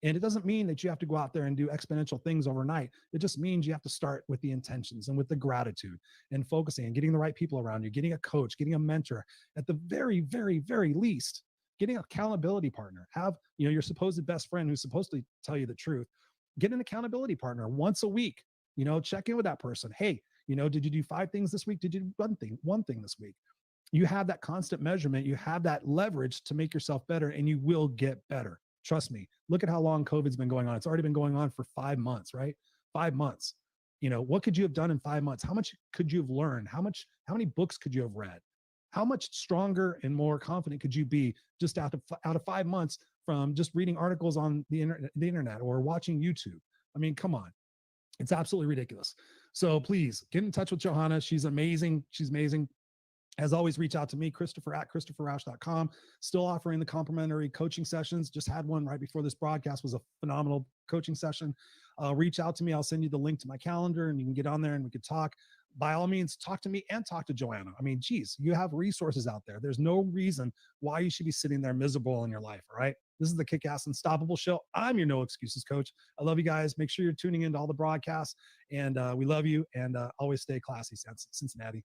And it doesn't mean that you have to go out there and do exponential things overnight. It just means you have to start with the intentions and with the gratitude and focusing and getting the right people around you, getting a coach, getting a mentor, at the very, very, very least, getting an accountability partner. Have, your supposed best friend who's supposed to tell you the truth. Get an accountability partner once a week. Check in with that person. Hey, did you do 5 things this week? Did you do one thing this week? You have that constant measurement. You have that leverage to make yourself better, and you will get better. Trust me. Look at how long COVID's been going on. It's already been going on for 5 months, right? 5 months. What could you have done in 5 months? How much could you have learned? How many books could you have read? How much stronger and more confident could you be just out of 5 months from just reading articles on the internet or watching YouTube? I mean, come on. It's absolutely ridiculous. So please get in touch with Johanna. She's amazing. She's amazing. As always, reach out to me, Christopher at ChristopherRausch.com. Still offering the complimentary coaching sessions. Just had one right before this broadcast. Was a phenomenal coaching session. Reach out to me. I'll send you the link to my calendar and you can get on there and we could talk. By all means, talk to me and talk to Joanna. I mean, geez, you have resources out there. There's no reason why you should be sitting there miserable in your life, all right? This is the Kick-Ass Unstoppable Show. I'm your No Excuses coach. I love you guys. Make sure you're tuning into all the broadcasts, and we love you, and always stay classy, Cincinnati.